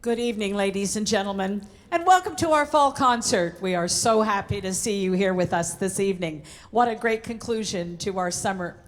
Good evening, ladies and gentlemen, and welcome to our fall concert. We are so happy to see you here with us this evening. What a great conclusion to our summer.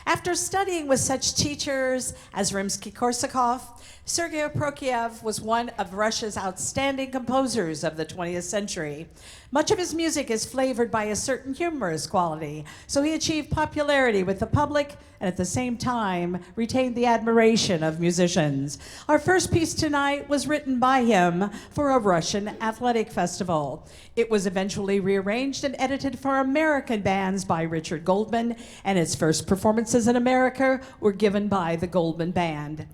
After studying with such teachers as Rimsky-Korsakov, Sergei Prokofiev was one of Russia's outstanding composers of the 20th century. Much of his music is flavored by a certain humorous quality, so he achieved popularity with the public and at the same time retained the admiration of musicians. Our first piece tonight was written by him for a Russian athletic festival. It was eventually rearranged and edited for American bands by Richard Goldman, and its first performances in America were given by the Goldman Band.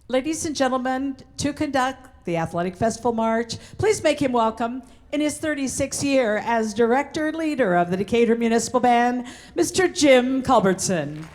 Ladies and gentlemen, to conduct the Athletic Festival March, please make him welcome, in his 36th year as director and leader of the Decatur Municipal Band, Mr. Jim Culbertson.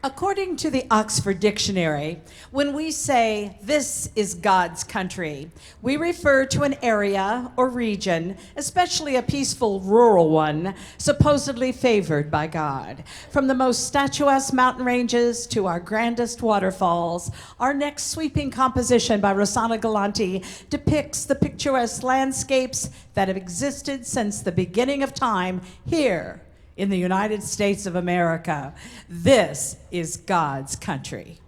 According to the Oxford Dictionary, when we say this is God's country, we refer to an area or region, especially a peaceful rural one, supposedly favored by God. From the most statuesque mountain ranges to our grandest waterfalls, our next sweeping composition by Rossana Galanti depicts the picturesque landscapes that have existed since the beginning of time here in the United States of America. This is God's country.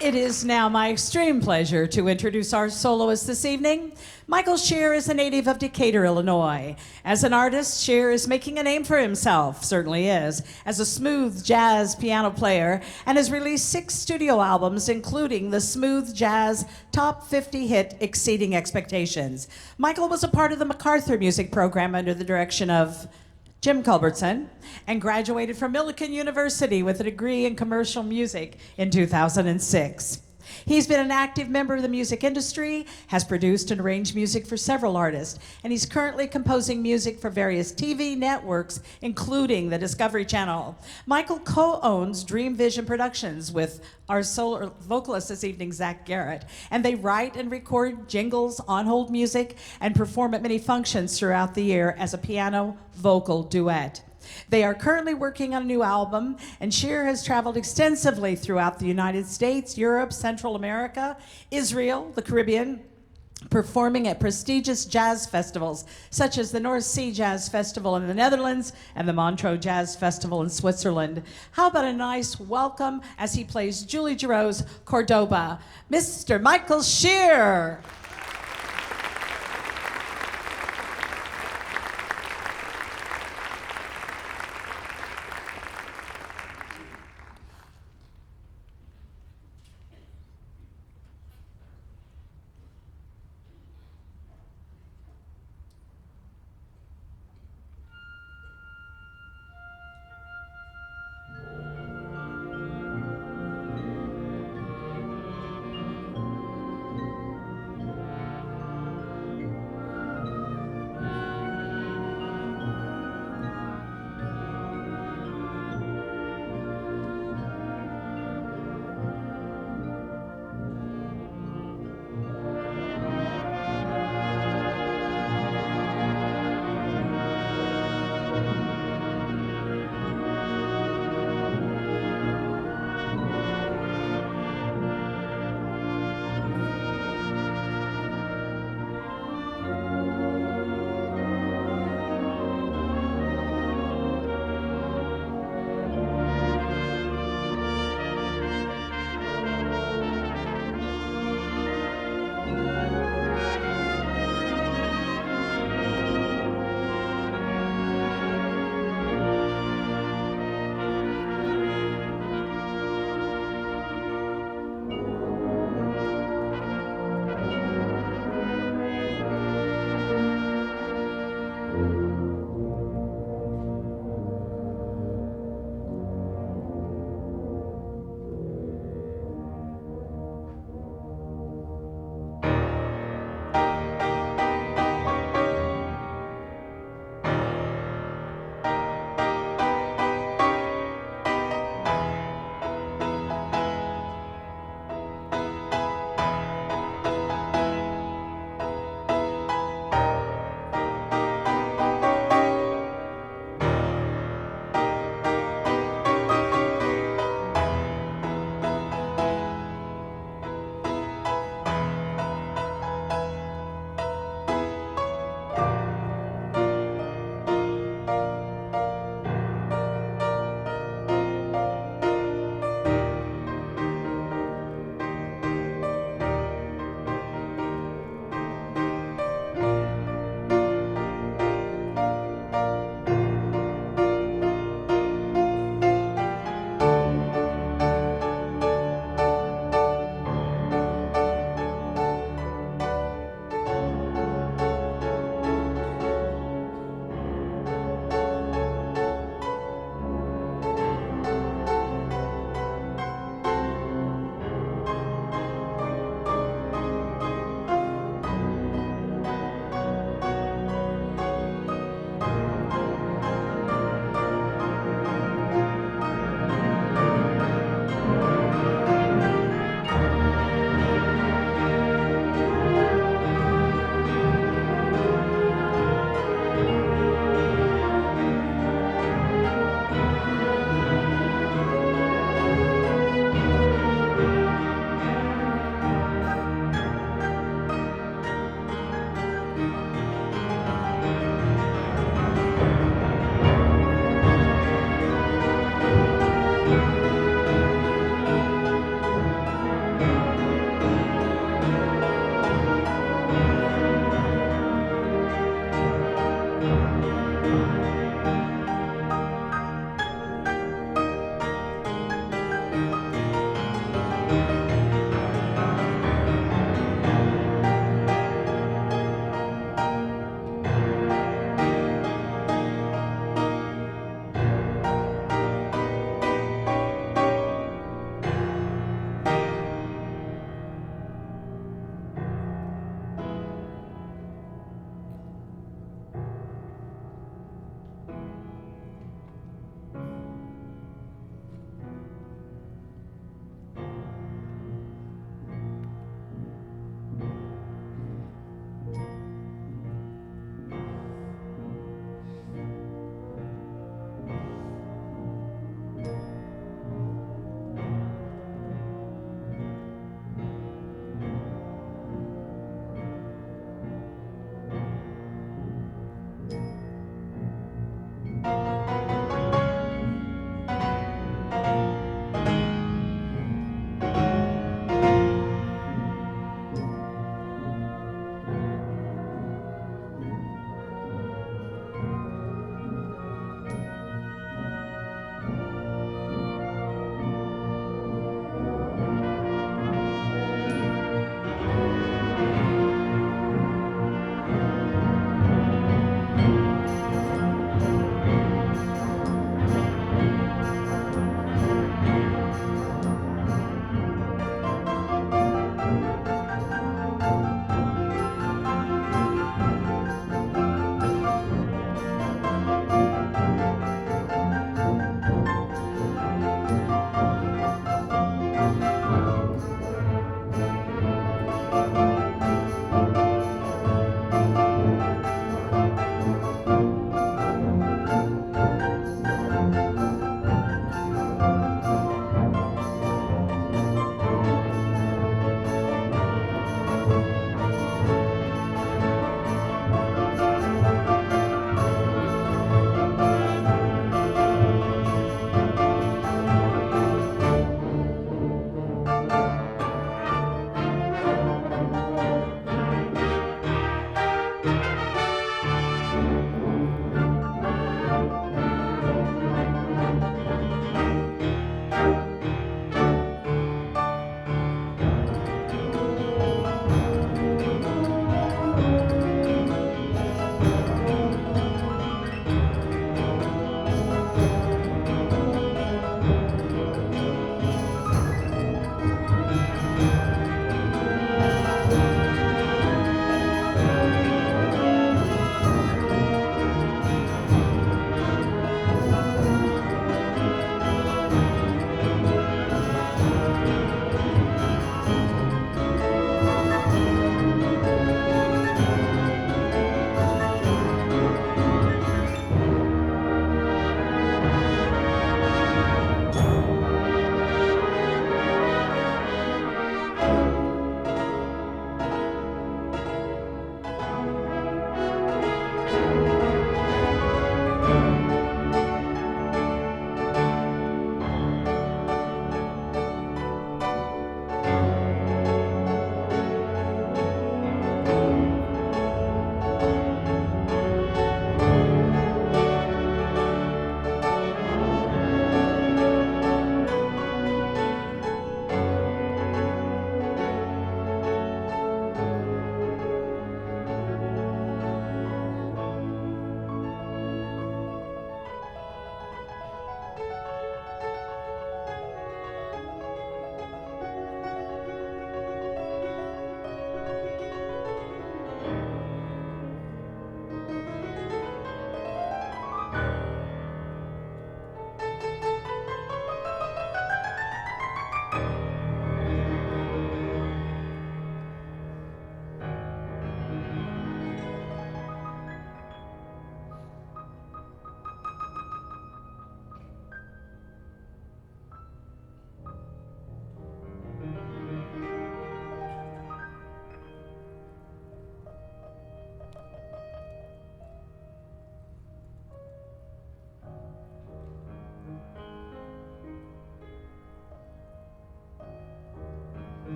It is now my extreme pleasure to introduce our soloist this evening. Michael Scherer is a native of Decatur, Illinois. As an artist, Scherer is making a name for himself, certainly is, as a smooth jazz piano player, and has released 6 studio albums, including the smooth jazz top 50 hit Exceeding Expectations. Michael was a part of the MacArthur Music Program under the direction of Jim Culbertson, and graduated from Millikan University with a degree in commercial music in 2006. He's been an active member of the music industry, has produced and arranged music for several artists, and he's currently composing music for various TV networks, including the Discovery Channel. Michael co-owns Dream Vision Productions with our solo vocalist this evening, Garrett, and they write and record jingles, on-hold music, and perform at many functions throughout the year as a piano-vocal duet. They are currently working on a new album, and Scherer has traveled extensively throughout the United States, Europe, Central America, Israel, the Caribbean, performing at prestigious jazz festivals such as the North Sea Jazz Festival in the Netherlands and the Montreux Jazz Festival in Switzerland. How about a nice welcome as he plays Julie Giroux's Cordoba, Mr. Michael Scherer.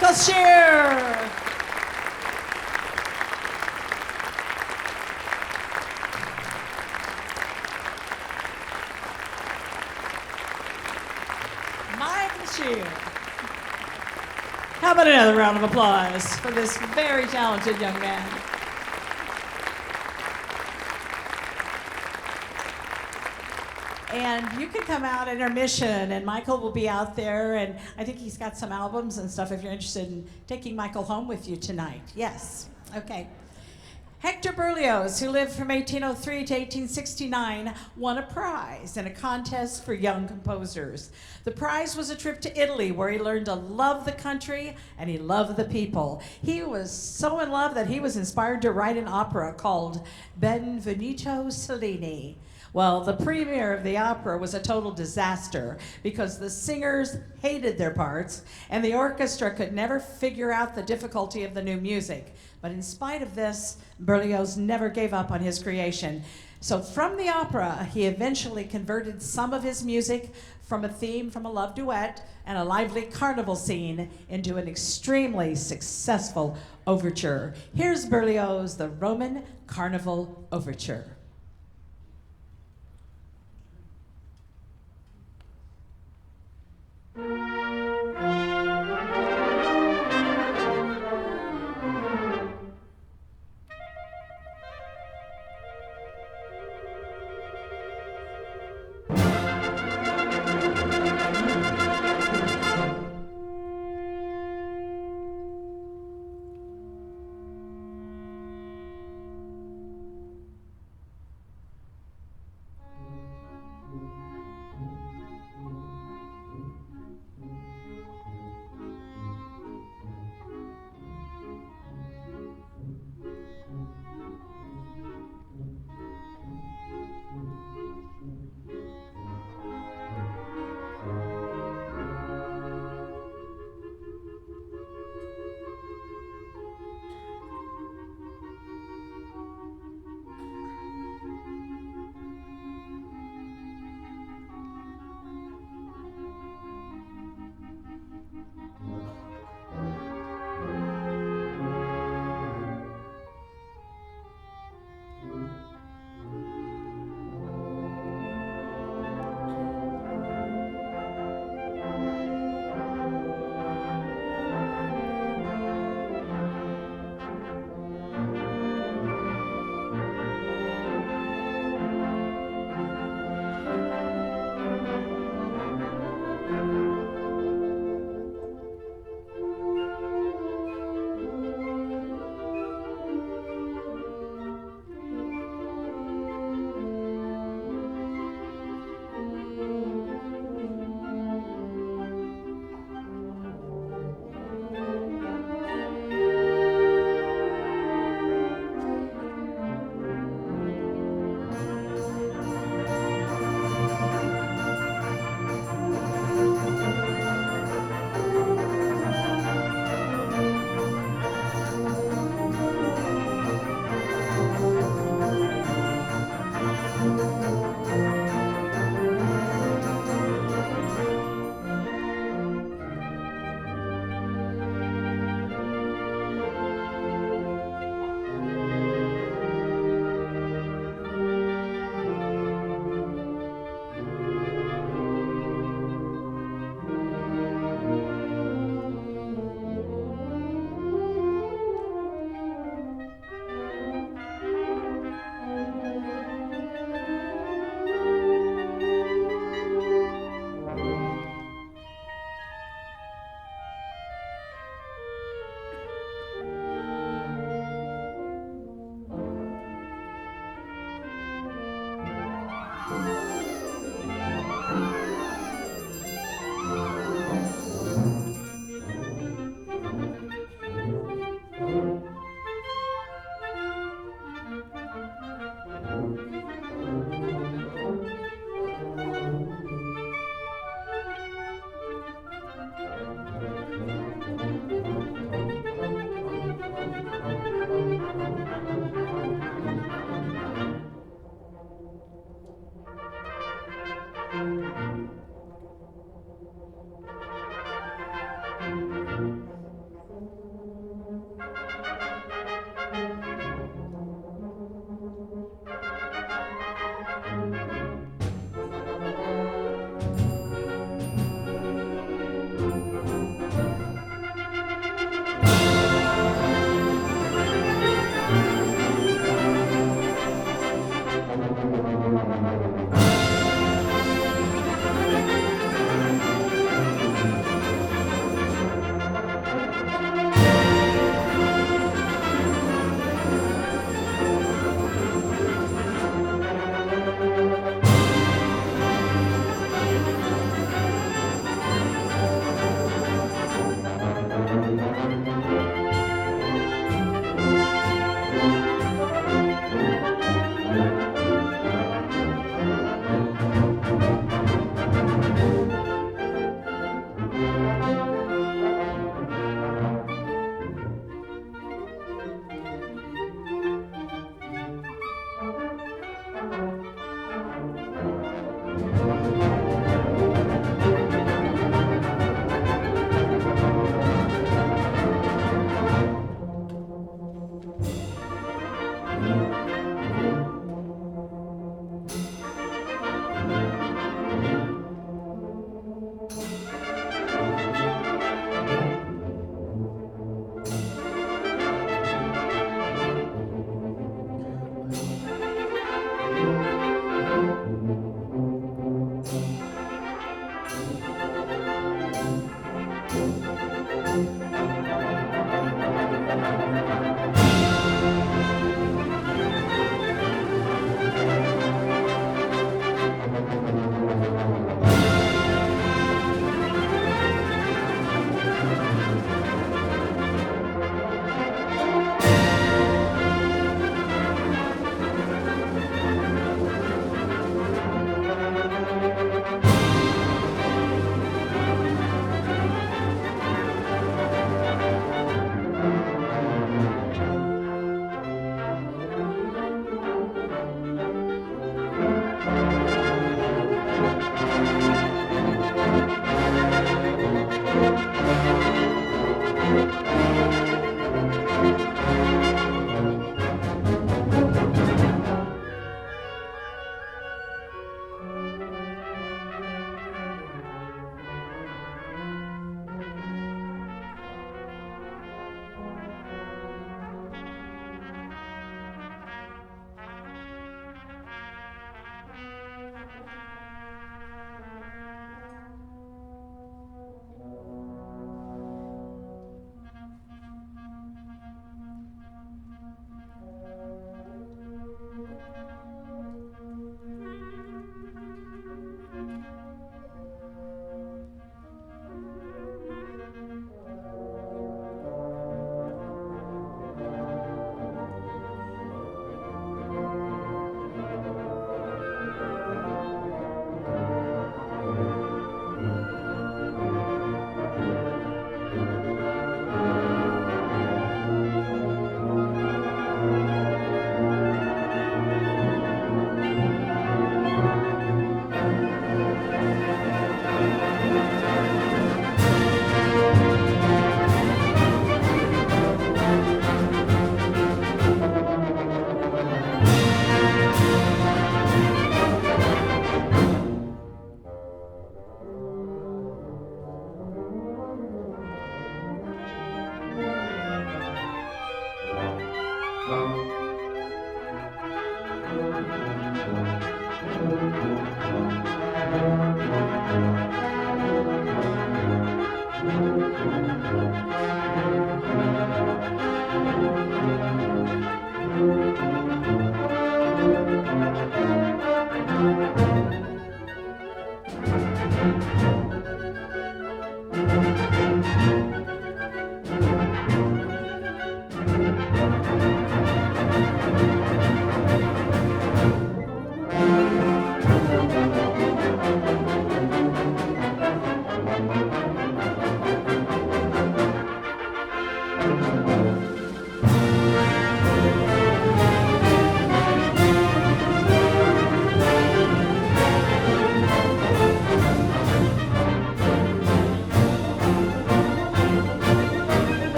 Michael Scherer. Michael Scherer. How about another round of applause for this very talented young man? And you can come out at intermission, and Michael will be out there, and I think he's got some albums and stuff if you're interested in taking Michael home with you tonight. Yes, okay. Hector Berlioz, who lived from 1803 to 1869, won a prize in a contest for young composers. The prize was a trip to Italy, where he learned to love the country and he loved the people. He was so in love that he was inspired to write an opera called Benvenuto Cellini. Well, the premiere of the opera was a total disaster because the singers hated their parts and the orchestra could never figure out the difficulty of the new music. But in spite of this, Berlioz never gave up on his creation. So from the opera, he eventually converted some of his music from a theme from a love duet and a lively carnival scene into an extremely successful overture. Here's Berlioz' The Roman Carnival Overture.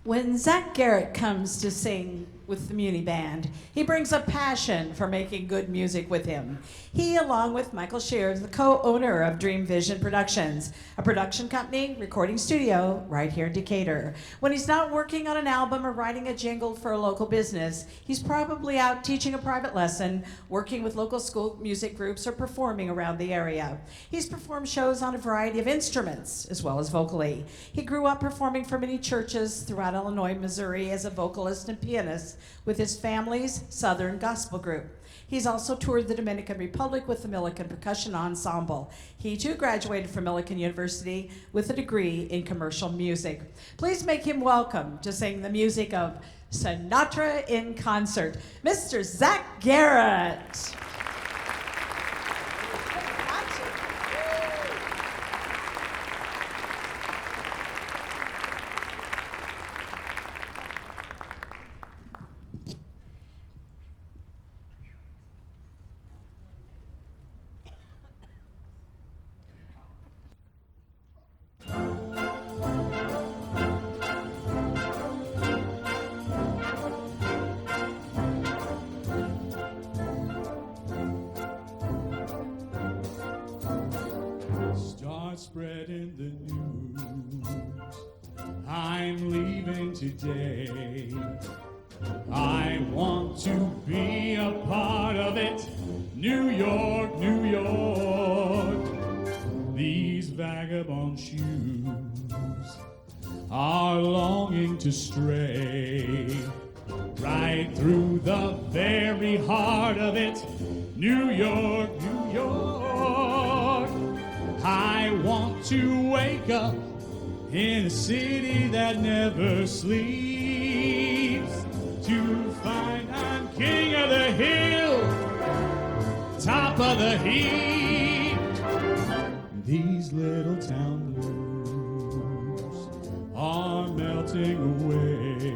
When Zach Garrett comes to sing with the Muni Band, he brings a passion for making good music with him. He, along with Michael Scherer, is the co-owner of Dream Vision Productions, a production company, recording studio right here in Decatur. When he's not working on an album or writing a jingle for a local business, he's probably out teaching a private lesson, working with local school music groups, or performing around the area. He's performed shows on a variety of instruments, as well as vocally. He grew up performing for many churches throughout Illinois, Missouri as a vocalist and pianist with his family's Southern Gospel group. He's also toured the Dominican Republic with the Millikan Percussion Ensemble. He too graduated from Millikan University with a degree in commercial music. Please make him welcome to sing the music of Sinatra in concert, Mr. Zach Garrett. Spreading the news, I'm leaving today. I want to be a part of it. New York, New York. These vagabond shoes are longing to stray right through the very heart of it. New York, New York. I want to wake up in a city that never sleeps, to find I'm king of the hill, top of the heap. These little town blues are melting away.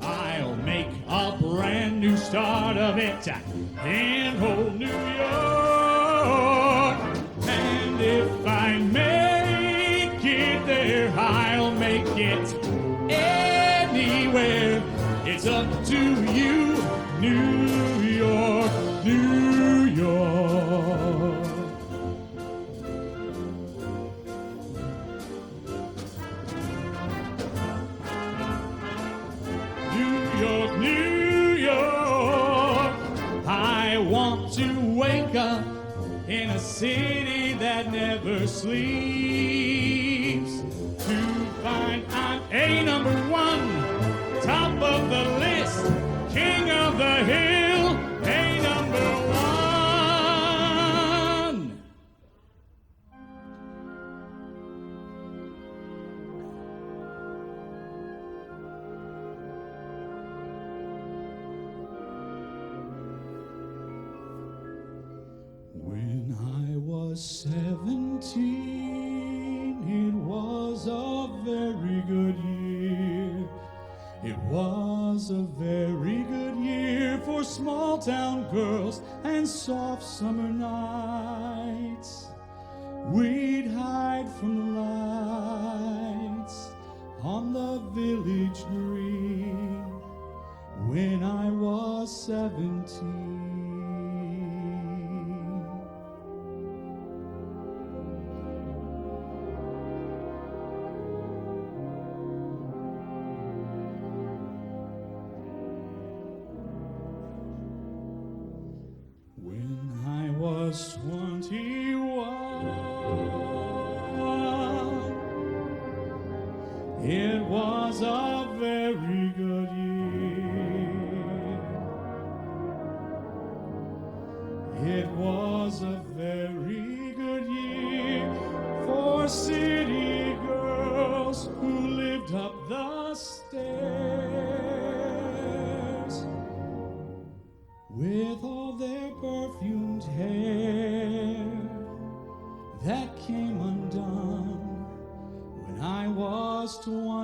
I'll make a brand new start of it in old New York. And if I make it there, I'll make it anywhere. It's up to you, New York, New York. New York, New York. I want to wake up in a city that never sleeps, to find I'm a number one, top of the list, king of the hill, a number one. When I was 17, it was a very good year. It was a very good year for small town girls and and soft summer nights, we'd hide from the lights on the village green when I was 17. When I was 21, it was a very good year. It was a very good year for city girls who lived up the stairs with all their perfumed hair that came undone when I was 21.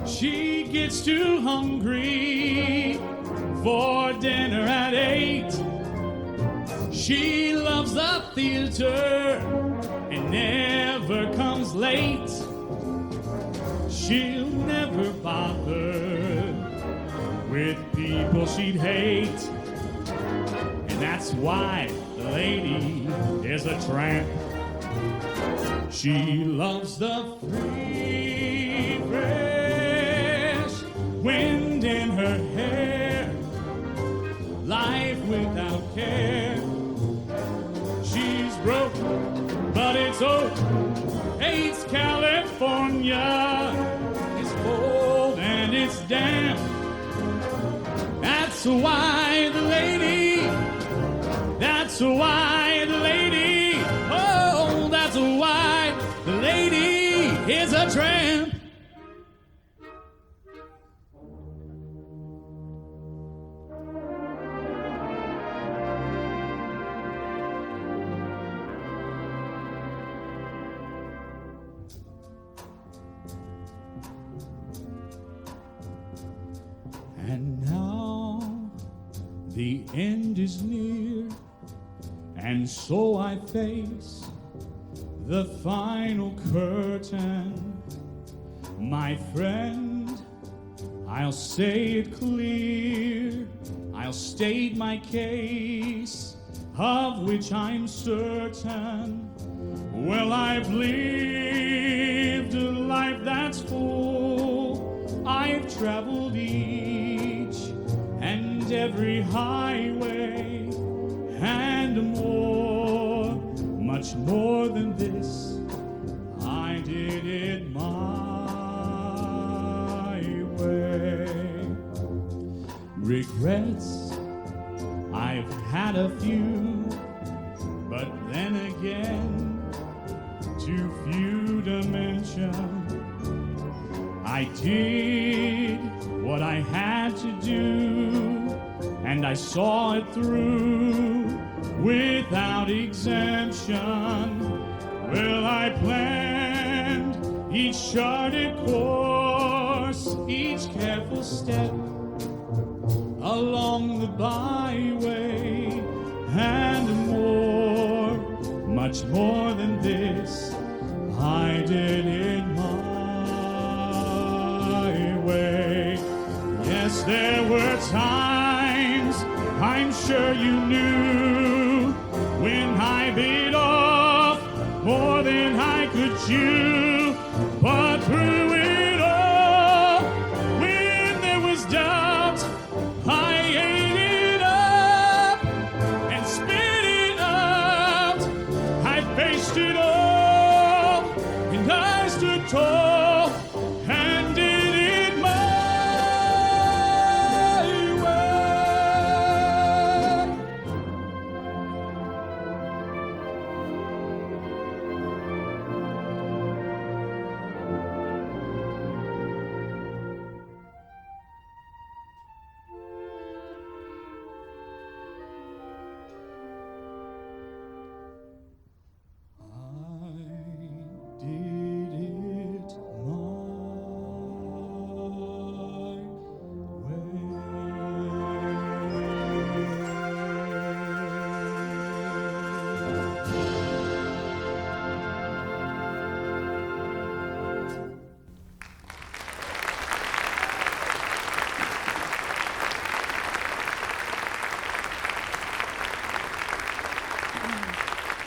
She gets too hungry for dinner at 8. She loves the theater and never comes late. She'll never bother with people she'd hate. And that's why the lady is a tramp. She loves the free fresh wind in her hair, life without care. She's broke, but it's oak. Hates California. It's cold and it's damp. That's why the lady. That's why the lady. Oh, that's why the lady is a tramp. And now the end is near, and so I face the final curtain. My friend, I'll say it clear, I'll state my case, of which I'm certain. Well, I've lived a life that's full. I've traveled each and every highway and more, much more than this. I did it my way. Regrets, I've had a few, but then again, too few to mention. I did what I had to do, and I saw it through without exemption. Well, I planned each charted course, each careful step along the byway, and more, much more than this, I did it my way. Yes, there were times, I'm sure you knew, when I bit off more than I could chew. But through it all, when there was doubt, I ate it up and spit it out. I faced it all, and I stood tall and did it my way.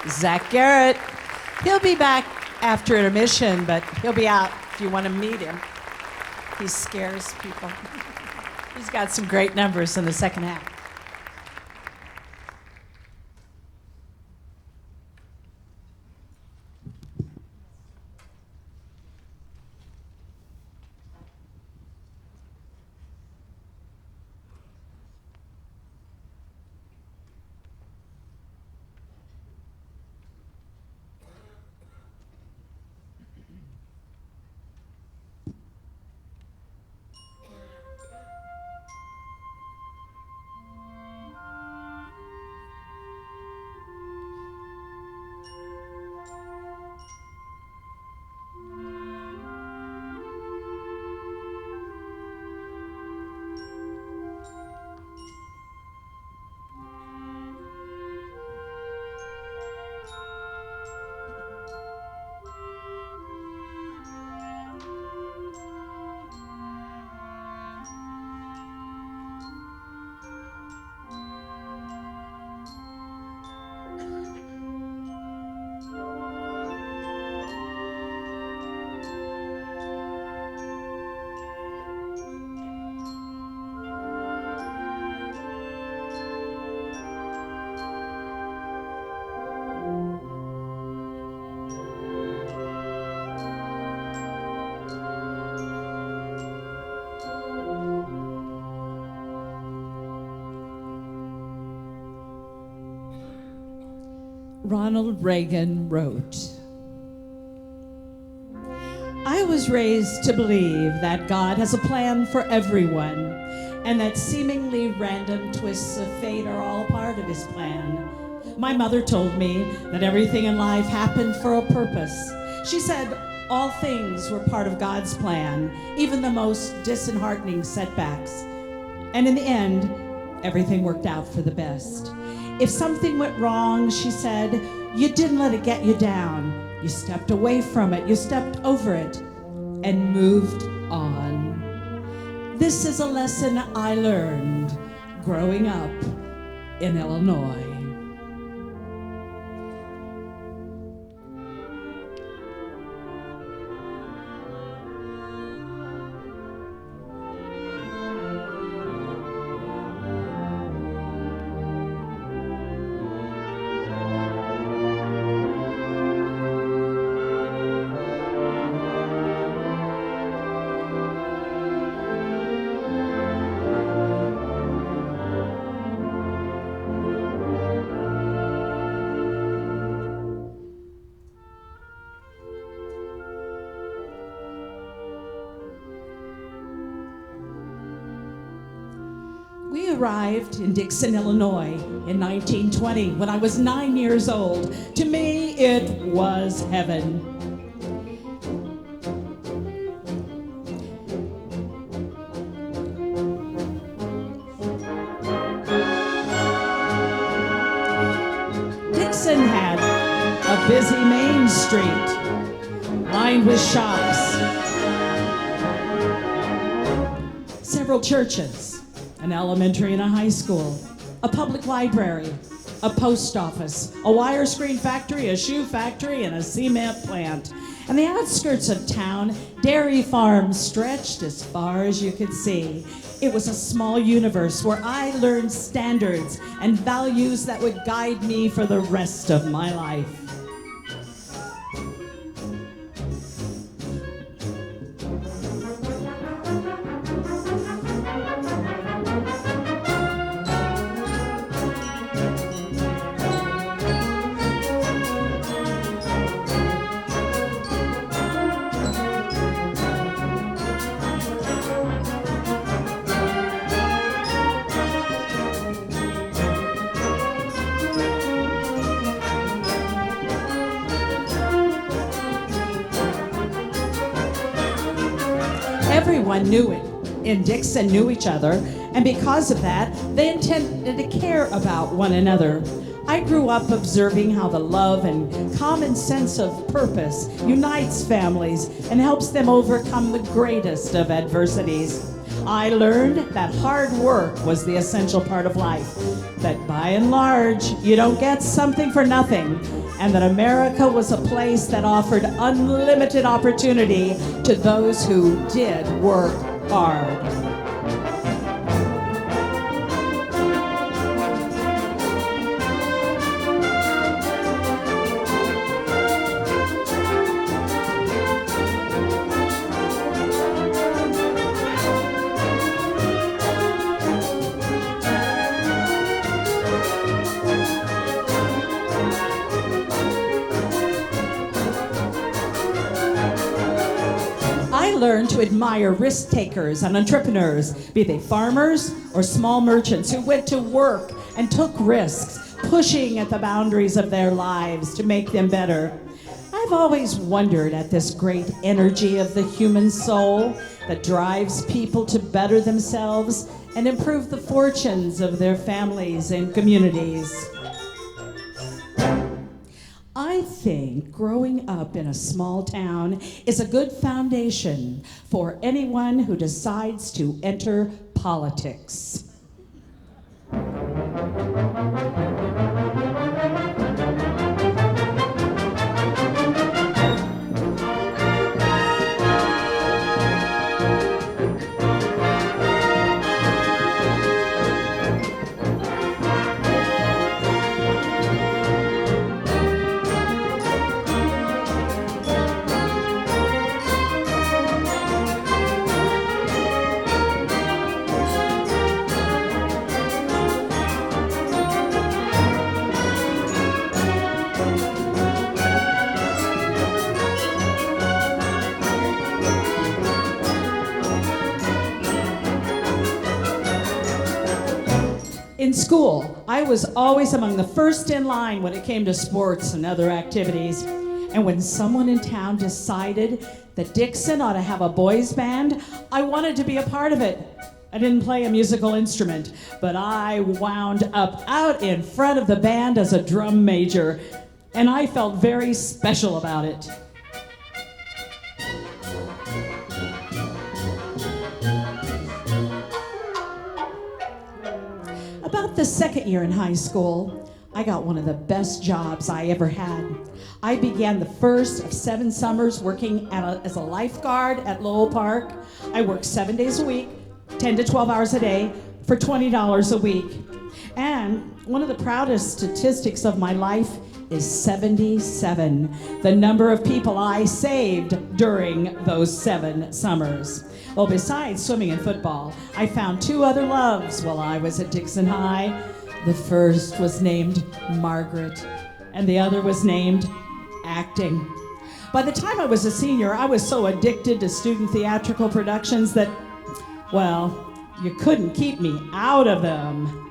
Zach Garrett. He'll be back after intermission, but he'll be out if you want to meet him. He scares people. He's got some great numbers in the second half. Ronald Reagan wrote, "I was raised to believe that God has a plan for everyone, and that seemingly random twists of fate are all part of his plan. My mother told me that everything in life happened for a purpose. She said all things were part of God's plan, even the most disheartening setbacks. And in the end, everything worked out for the best. If something went wrong," she said, "you didn't let it get you down. You stepped away from it, you stepped over it, and moved on. This is a lesson I learned growing up in Illinois." We arrived in Dixon, Illinois in 1920 when I was 9 years old. To me, it was heaven. Dixon had a busy main street lined with shops, several churches, an elementary and a high school, a public library, a post office, a wire screen factory, a shoe factory, and a cement plant. And the outskirts of town, dairy farms stretched as far as you could see. It was a small universe where I learned standards and values that would guide me for the rest of my life. Everyone knew it. In Dixon knew each other, and because of that, they intended to care about one another. I grew up observing how the love and common sense of purpose unites families and helps them overcome the greatest of adversities. I learned that hard work was the essential part of life. that by and large, you don't get something for nothing, and that America was a place that offered unlimited opportunity to those who did work hard. I learned to admire risk takers and entrepreneurs, be they farmers or small merchants who went to work and took risks, pushing at the boundaries of their lives to make them better. I've always wondered at this great energy of the human soul that drives people to better themselves and improve the fortunes of their families and communities. I think growing up in a small town is a good foundation for anyone who decides to enter politics. In school, I was always among the first in line when it came to sports and other activities. And when someone in town decided that Dixon ought to have a boys' band, I wanted to be a part of it. I didn't play a musical instrument, but I wound up out in front of the band as a drum major, and I felt very special about it. About the second year in high school, I got one of the best jobs I ever had. I began the first of 7 summers working as a lifeguard at Lowell Park. I worked 7 days a week, 10 to 12 hours a day, for $20 a week. And one of the proudest statistics of my life is 77, the number of people I saved during those 7 summers. Well, besides swimming and football, I found 2 other loves while I was at Dixon High. The first was named Margaret, and the other was named acting. By the time I was a senior, I was so addicted to student theatrical productions that, well, you couldn't keep me out of them.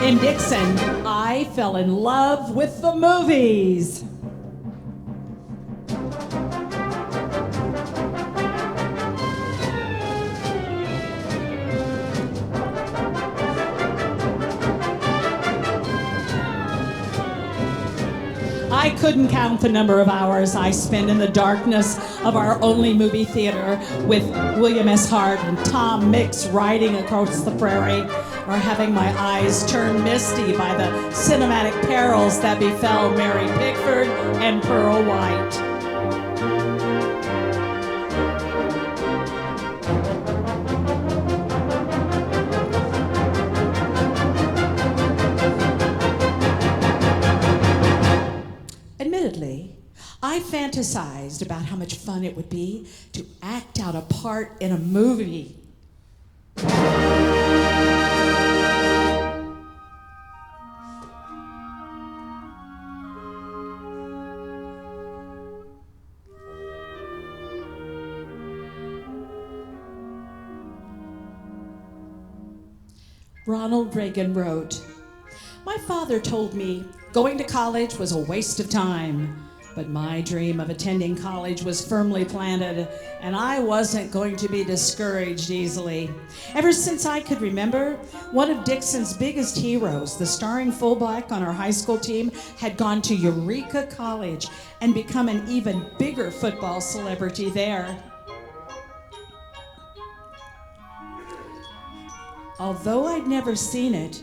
In Dixon, I fell in love with the movies. I couldn't count the number of hours I spent in the darkness of our only movie theater with William S. Hart and Tom Mix riding across the prairie, or having my eyes turn misty by the cinematic perils that befell Mary Pickford and Pearl White. Admittedly, I fantasized about how much fun it would be to act out a part in a movie. Ronald Reagan wrote, "My father told me going to college was a waste of time, but my dream of attending college was firmly planted, and I wasn't going to be discouraged easily. Ever since I could remember, one of Dixon's biggest heroes, the starring fullback on our high school team, had gone to Eureka College and become an even bigger football celebrity there. Although I'd never seen it,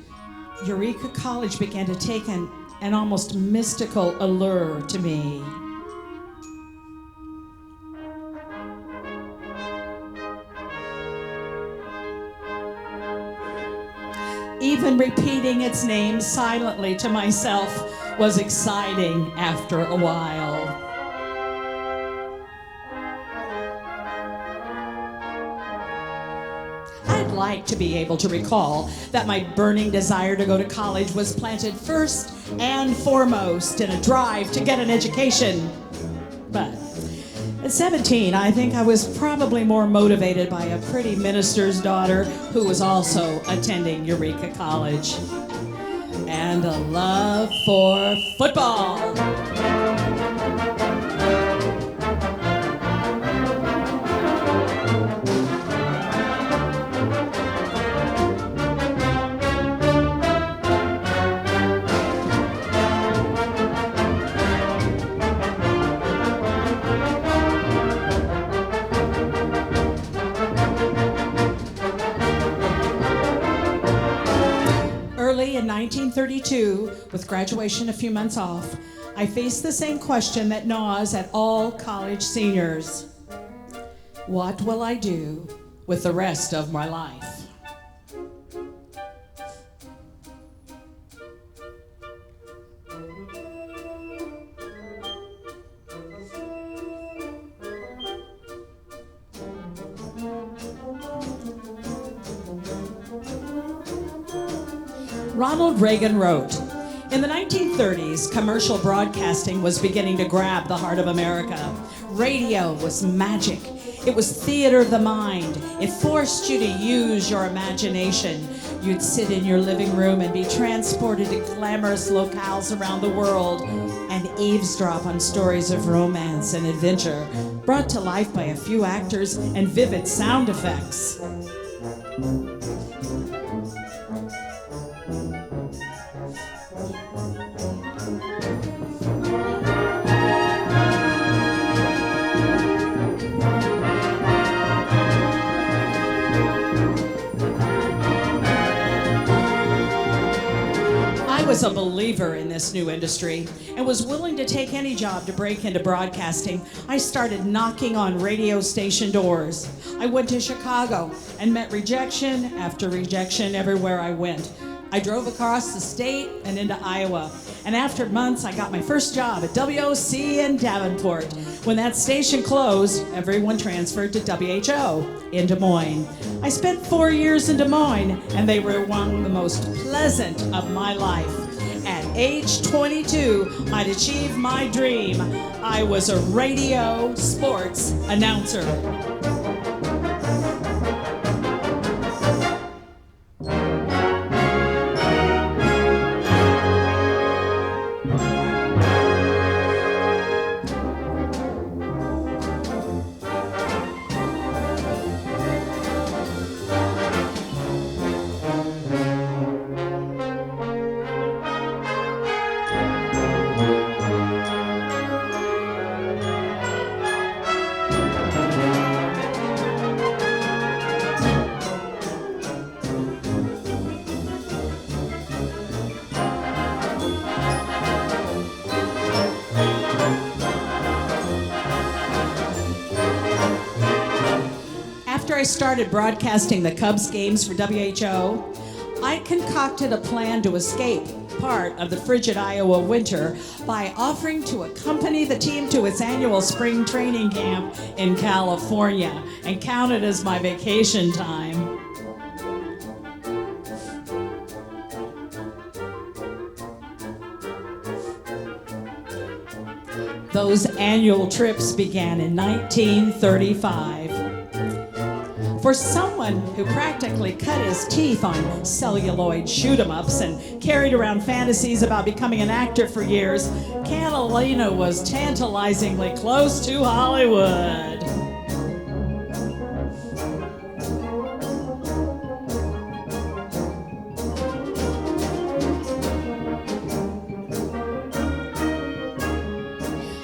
Eureka College began to take an almost mystical allure to me. Even repeating its name silently to myself was exciting after a while." I'd like to be able to recall that my burning desire to go to college was planted first and foremost in a drive to get an education. But at 17, I think I was probably more motivated by a pretty minister's daughter who was also attending Eureka College, and a love for football. Early in 1932, with graduation a few months off, I faced the same question that gnaws at all college seniors. What will I do with the rest of my life? Ronald Reagan wrote, "In the 1930s, commercial broadcasting was beginning to grab the heart of America. Radio was magic. It was theater of the mind. It forced you to use your imagination. You'd sit in your living room and be transported to glamorous locales around the world and eavesdrop on stories of romance and adventure, brought to life by a few actors and vivid sound effects." I was a believer in this new industry and was willing to take any job to break into broadcasting. I started knocking on radio station doors. I went to Chicago and met rejection after rejection everywhere I went. I drove across the state and into Iowa. And after months, I got my first job at WOC in Davenport. When that station closed, everyone transferred to WHO in Des Moines. I spent 4 years in Des Moines, and they were among the most pleasant of my life. At age 22, I'd achieved my dream. I was a radio sports announcer. After I started broadcasting the Cubs games for WHO, I concocted a plan to escape part of the frigid Iowa winter by offering to accompany the team to its annual spring training camp in California and count it as my vacation time. Those annual trips began in 1935. For someone who practically cut his teeth on celluloid shoot-em-ups and carried around fantasies about becoming an actor for years, Catalina was tantalizingly close to Hollywood.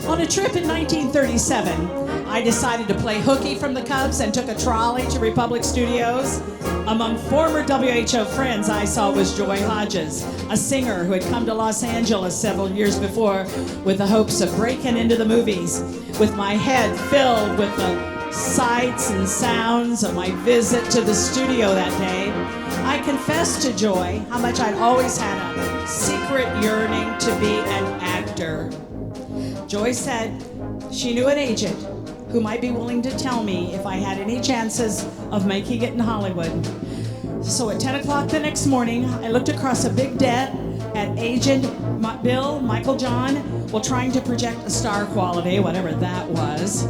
On a trip in 1937, I decided to play hooky from the Cubs and took a trolley to Republic Studios. Among former WHO friends I saw was Joy Hodges, a singer who had come to Los Angeles several years before with the hopes of breaking into the movies. With my head filled with the sights and sounds of my visit to the studio that day, I confessed to Joy how much I'd always had a secret yearning to be an actor. Joy said she knew an agent who might be willing to tell me if I had any chances of making it in Hollywood. So at 10 o'clock the next morning, I looked across a big debt at agent Bill Michael John while trying to project a star quality, whatever that was.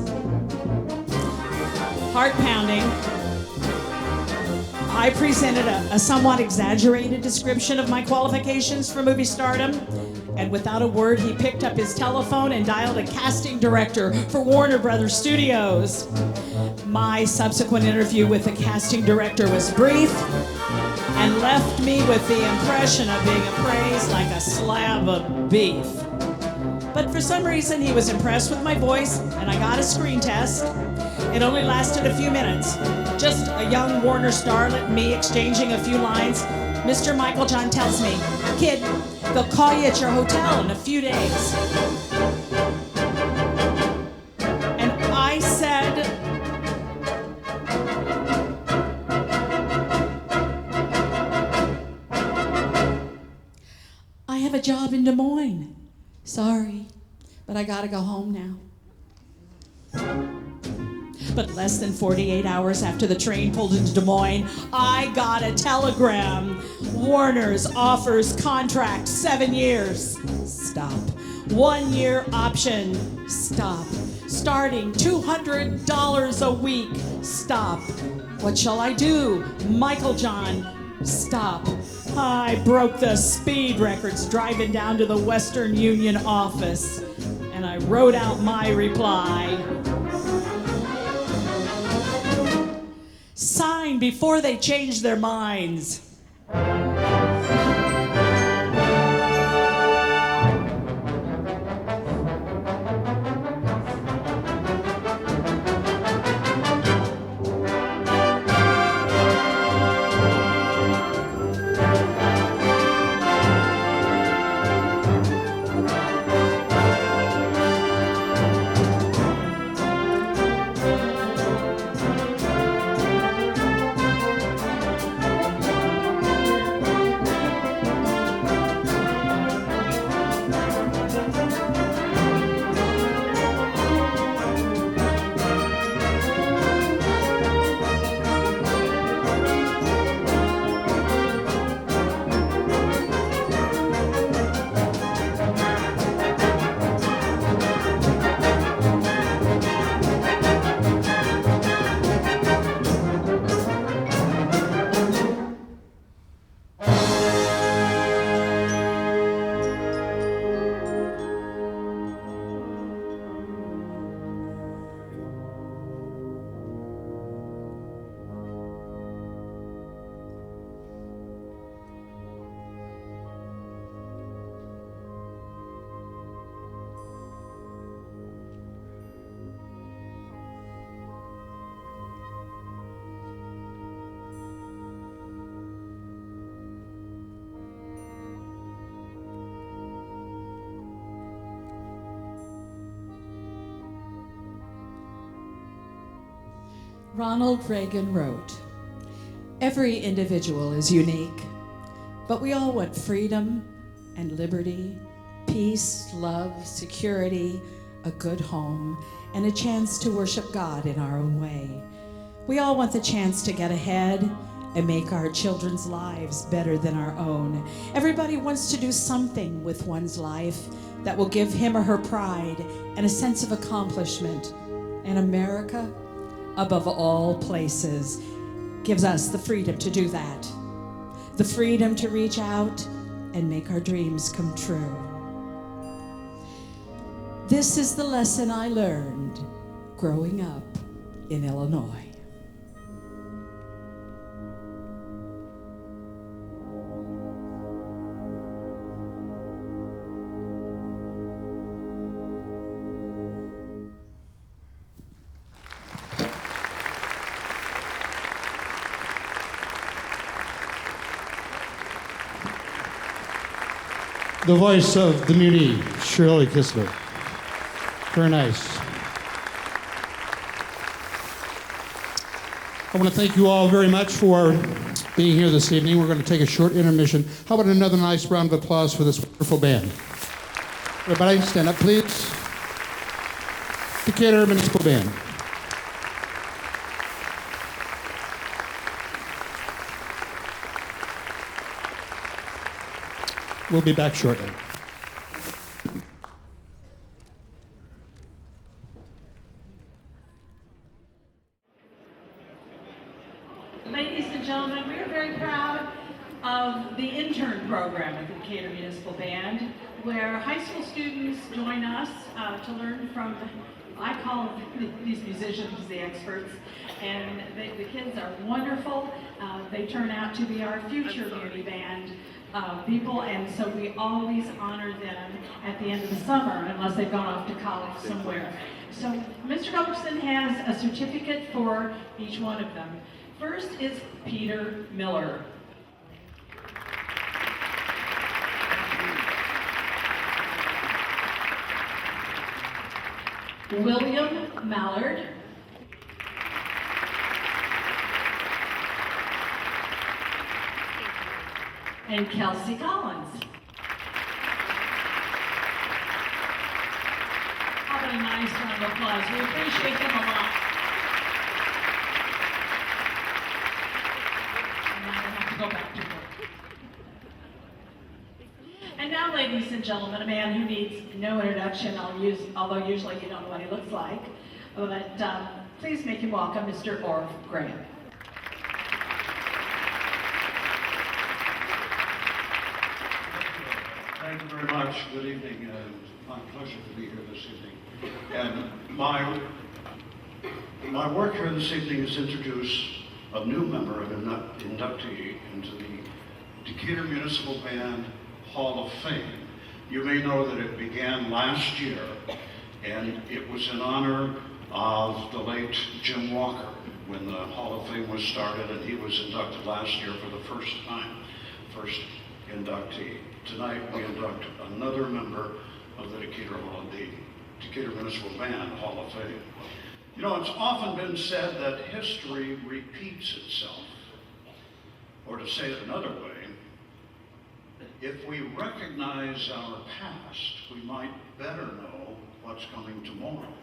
Heart pounding. I presented a somewhat exaggerated description of my qualifications for movie stardom. And without a word, he picked up his telephone and dialed a casting director for Warner Brothers Studios. My subsequent interview with the casting director was brief and left me with the impression of being appraised like a slab of beef. But for some reason, he was impressed with my voice, and I got a screen test. It only lasted a few minutes. Just a young Warner starlet and me exchanging a few lines. Mr. Michael John tells me, "Kid, they'll call you at your hotel in a few days." And I said, "I have a job in Des Moines. Sorry, but I gotta go home now." But less than 48 hours after the train pulled into Des Moines, I got a telegram. Warner's offers contract 7 years. Stop. 1 year option. Stop. Starting $200 a week. Stop. What shall I do? Michael John. Stop. I broke the speed records driving down to the Western Union office, and I wrote out my reply. Sign before they change their minds. Ronald Reagan wrote, "Every individual is unique, but we all want freedom and liberty, peace, love, security, a good home, and a chance to worship God in our own way. We all want the chance to get ahead and make our children's lives better than our own. Everybody wants to do something with one's life that will give him or her pride and a sense of accomplishment. And America, above all places, gives us the freedom to do that. The freedom to reach out and make our dreams come true. This is the lesson I learned growing up in Illinois. The voice of the Muni, Shirley Kistler. Very nice. I want to thank you all very much for being here this evening. We're going to take a short intermission. How about another nice round of applause for this wonderful band? Everybody stand up, please. Decatur Municipal Band. We'll be back shortly. Ladies and gentlemen, we are very proud of the intern program at the Decatur Municipal Band, where high school students join us to learn from, I call these musicians the experts, and the kids are wonderful. They turn out to be our future Muni Band people, and so we always honor them at the end of the summer, unless they've gone off to college somewhere. So Mr. Culbertson has a certificate for each one of them. First is Peter Miller. William Mallard. And Kelsey Collins. How about a nice round of applause? We appreciate them a lot. And now we have to go back to work. And now, ladies and gentlemen, a man who needs no introduction, although usually you don't know what he looks like, but please make him welcome Mr. Orv Graham. Thank you very much. Good evening. It's my pleasure to be here this evening. And my work here this evening is to introduce a new member, an inductee into the Decatur Municipal Band Hall of Fame. You may know that it began last year, and it was in honor of the late Jim Walker when the Hall of Fame was started, and he was inducted last year for the first time, first inductee. Tonight we induct another member of the Decatur Municipal Band Hall of Fame. You know, it's often been said that history repeats itself. Or to say it another way, if we recognize our past, we might better know what's coming tomorrow.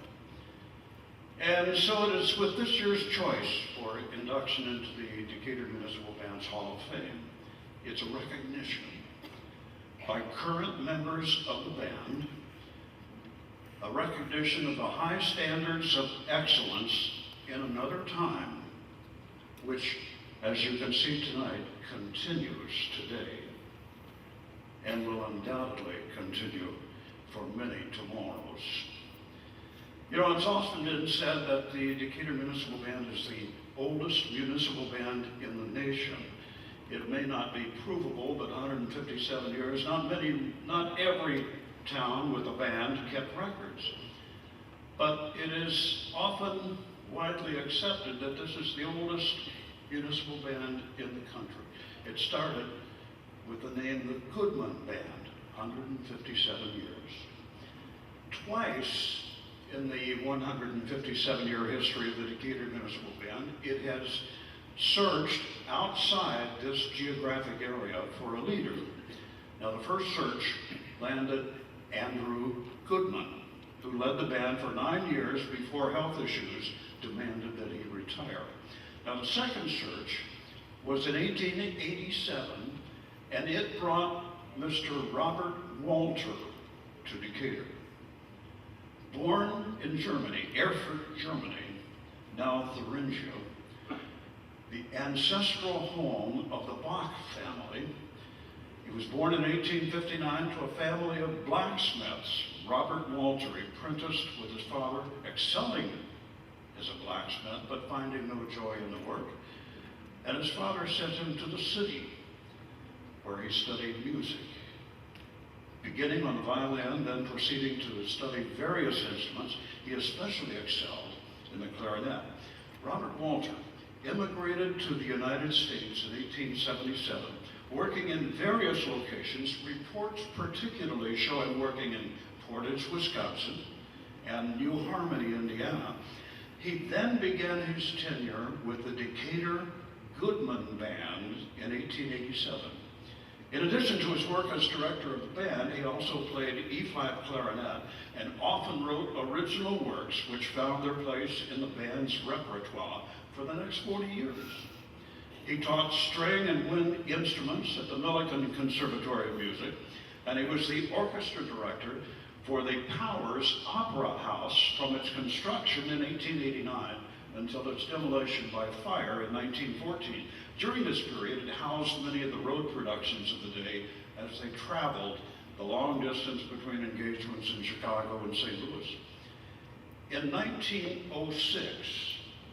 And so it is with this year's choice for induction into the Decatur Municipal Band's Hall of Fame. It's a recognition by current members of the band, a recognition of the high standards of excellence in another time, which, as you can see tonight, continues today and will undoubtedly continue for many tomorrows. You know, it's often been said that the Decatur Municipal Band is the oldest municipal band in the nation. It may not be provable, but 157 years, not every town with a band kept records. But it is often widely accepted that this is the oldest municipal band in the country. It started with the name the Goodman Band, 157 years. Twice in the 157-year history of the Decatur Municipal Band, it has searched outside this geographic area for a leader. Now, the first search landed Andrew Goodman, who led the band for 9 years before health issues demanded that he retire. Now, the second search was in 1887, and it brought Mr. Robert Walter to Decatur. Born in Germany, Erfurt, Germany, now Thuringia, the ancestral home of the Bach family. He was born in 1859 to a family of blacksmiths. Robert Walter apprenticed with his father, excelling as a blacksmith, but finding no joy in the work. And his father sent him to the city, where he studied music, beginning on the violin, then proceeding to study various instruments. He especially excelled in the clarinet. Robert Walter immigrated to the United States in 1877, working in various locations. Reports particularly show him working in Portage, Wisconsin, and New Harmony, Indiana. He then began his tenure with the Decatur Goodman Band in 1887. In addition to his work as director of the band, he also played E-flat clarinet and often wrote original works which found their place in the band's repertoire for the next 40 years. He taught string and wind instruments at the Millikan Conservatory of Music, and he was the orchestra director for the Powers Opera House from its construction in 1889 until its demolition by fire in 1914. During this period, it housed many of the road productions of the day as they traveled the long distance between engagements in Chicago and St. Louis. In 1906,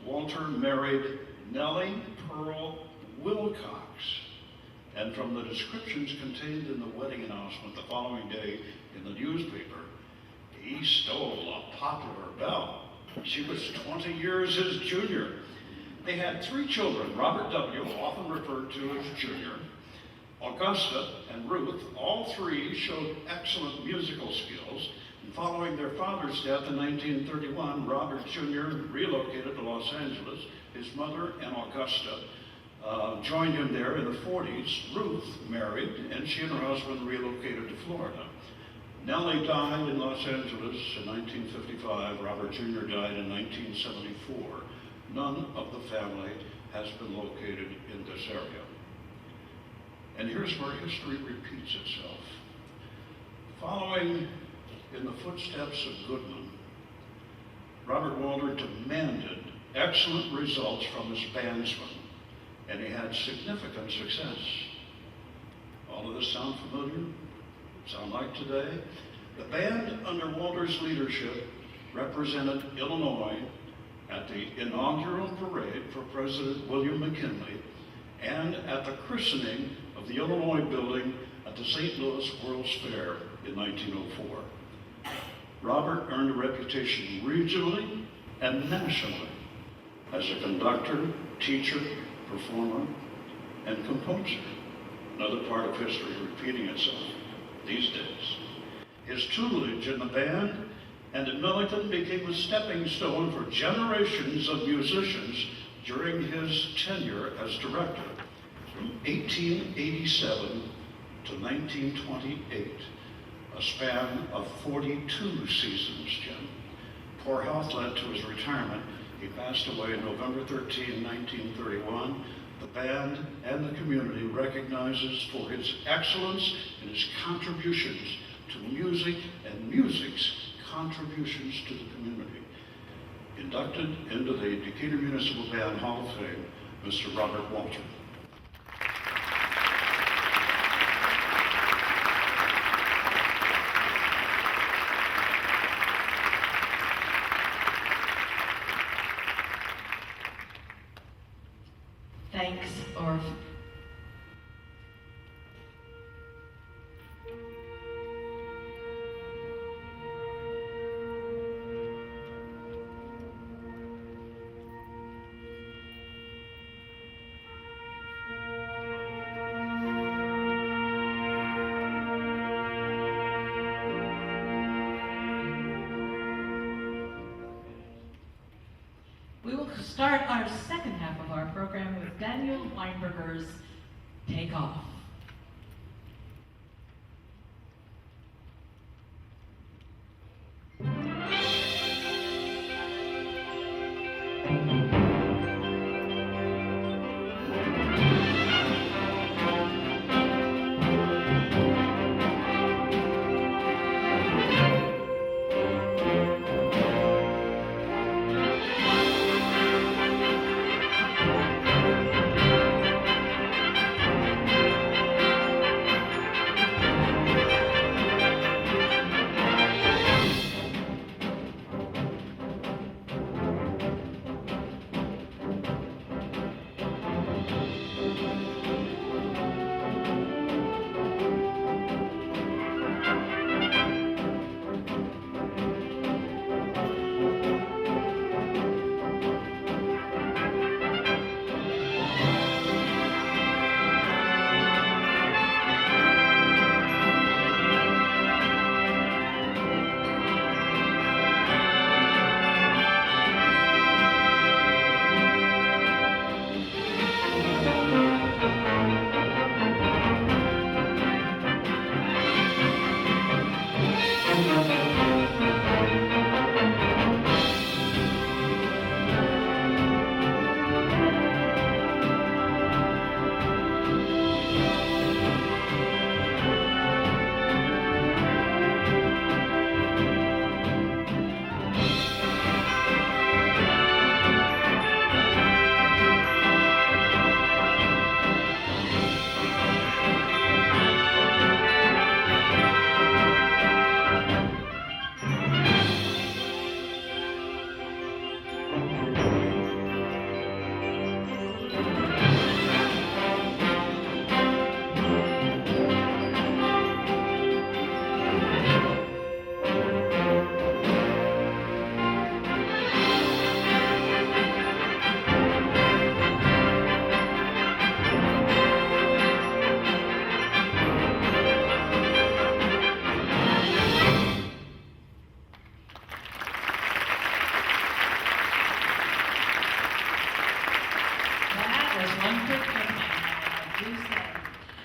Walter married Nellie Pearl Wilcox, and from the descriptions contained in the wedding announcement the following day in the newspaper, he stole a popular belle. She was 20 years his junior. They had 3 children, Robert W., often referred to as Junior, Augusta, and Ruth. All 3 showed excellent musical skills. And following their father's death in 1931, Robert Jr. relocated to Los Angeles. His mother and Augusta joined him there in the 40s. Ruth married, and she and her husband relocated to Florida. Nellie died in Los Angeles in 1955. Robert Jr. died in 1974. None of the family has been located in this area. And here's where history repeats itself. Following in the footsteps of Goodman, Robert Walter demanded excellent results from his bandsmen, and he had significant success. All of this sound familiar? Sound like today? The band under Walter's leadership represented Illinois at the inaugural parade for President William McKinley and at the christening of the Illinois building at the St. Louis World's Fair in 1904. Robert earned a reputation regionally and nationally as a conductor, teacher, performer, and composer. Another part of history repeating itself these days. His tutelage in the band and at Millikan became a stepping stone for generations of musicians during his tenure as director from 1887 to 1928, a span of 42 seasons, Jim. Poor health led to his retirement. He passed away November 13, 1931. The band and the community recognizes for his excellence and his contributions to music and music's contributions to the community. Inducted into the Decatur Municipal Band Hall of Fame, Mr. Robert Walter. Thanks, Orv. We will start our second half of our program with Daniel Weinberger's Take Off.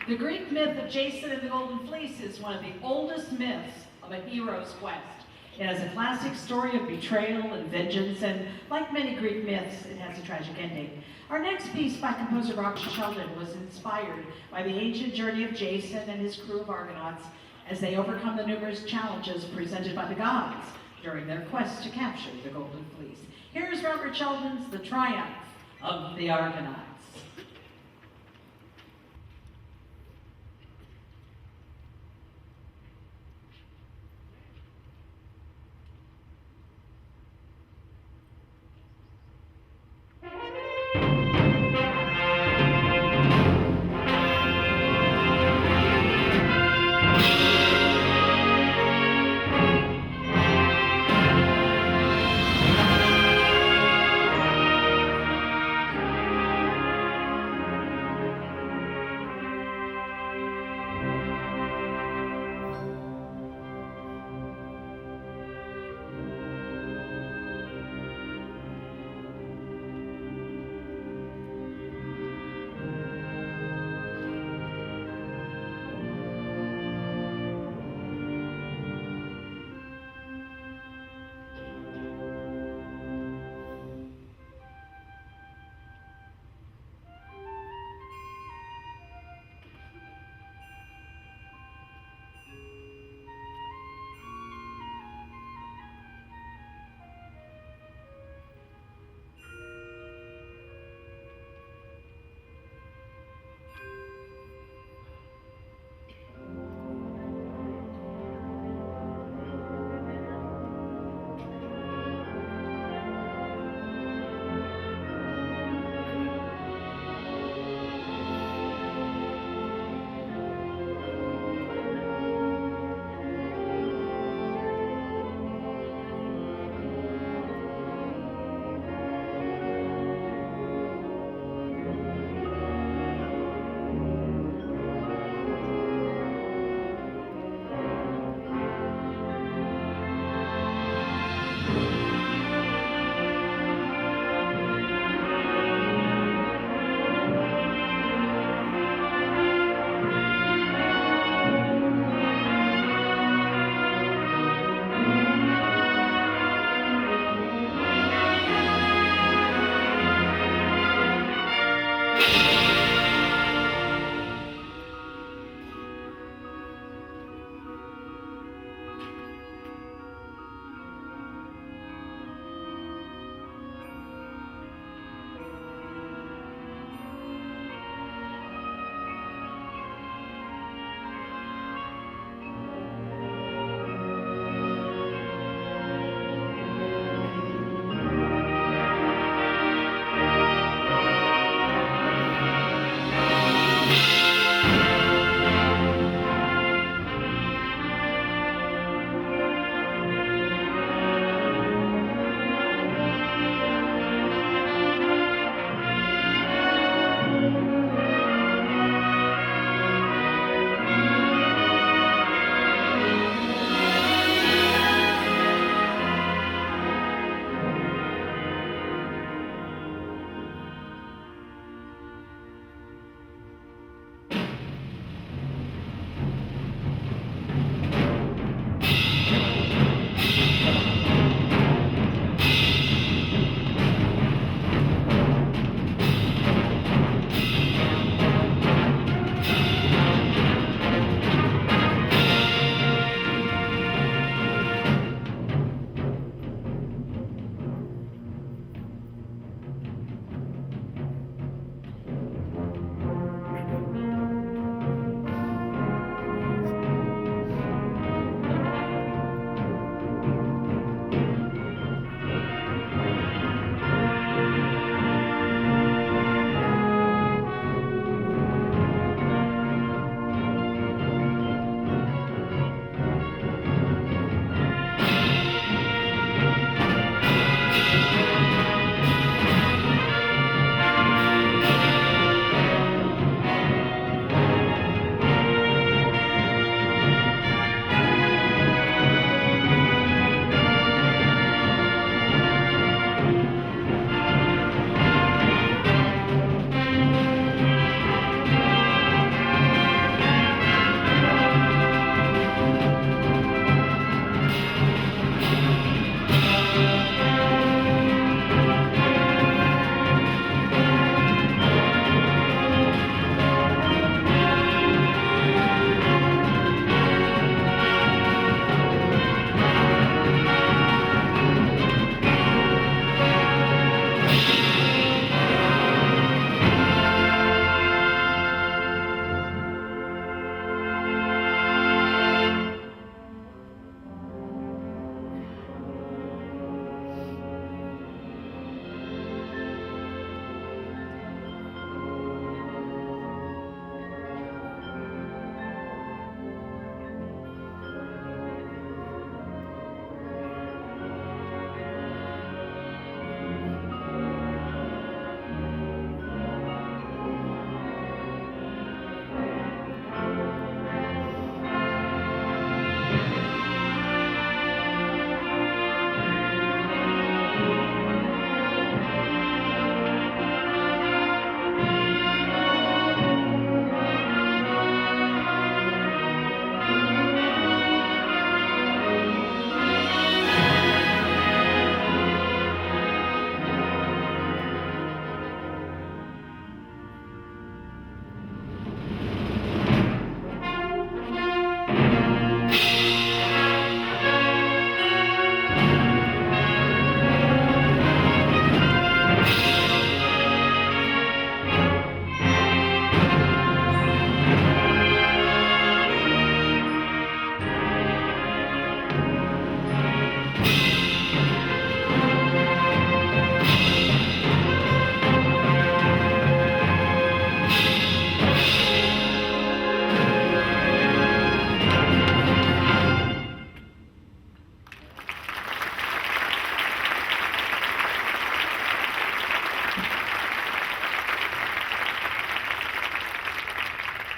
The Greek myth of Jason and the Golden Fleece is one of the oldest myths of a hero's quest. It has a classic story of betrayal and vengeance, and like many Greek myths, it has a tragic ending. Our next piece by composer Rock Sheldon was inspired by the ancient journey of Jason and his crew of Argonauts as they overcome the numerous challenges presented by the gods during their quest to capture the Golden Fleece. Here's Robert Sheldon's The Triumph of the Argonauts.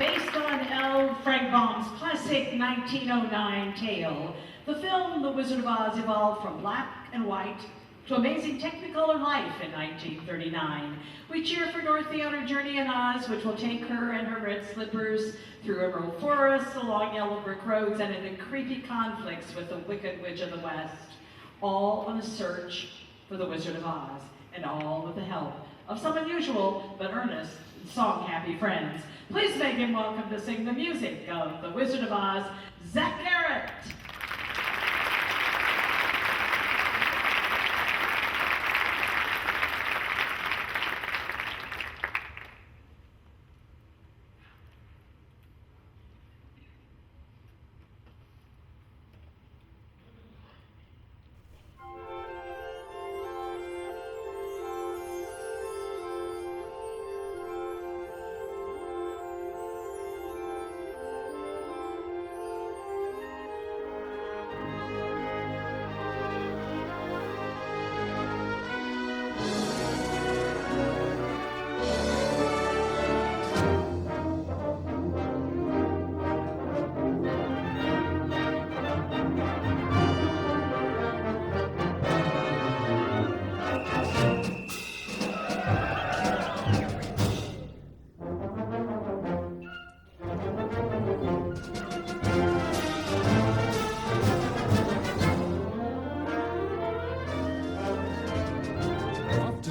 Based on L. Frank Baum's classic 1909 tale, the film The Wizard of Oz evolved from black and white to amazing technicolor life in 1939. We cheer for Dorothy on her journey in Oz, which will take her and her red slippers through emerald forests, along yellow brick roads, and into creepy conflicts with the Wicked Witch of the West, all on a search for the Wizard of Oz, and all with the help of some unusual but earnest and song-happy friends. Please make him welcome to sing the music of The Wizard of Oz, Zach Garrett.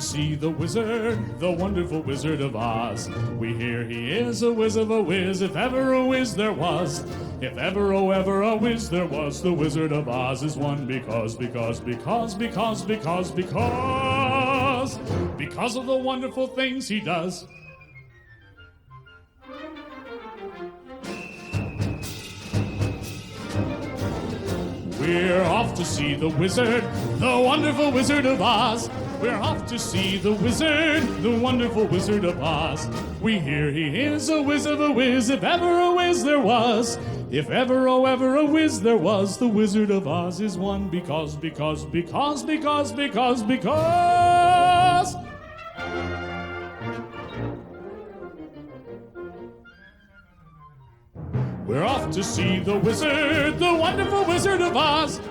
See the wizard, the wonderful Wizard of Oz. We hear he is a whiz of a whiz, if ever a whiz there was. If ever, oh ever a whiz there was, the Wizard of Oz is one because of the wonderful things he does. We're off to see the wizard, the wonderful Wizard of Oz. We're off to see the wizard, the wonderful Wizard of Oz. We hear he is a whiz of a whiz, if ever a whiz there was. If ever, oh ever a whiz there was, the Wizard of Oz is one because. We're off to see the wizard, the wonderful Wizard of Oz.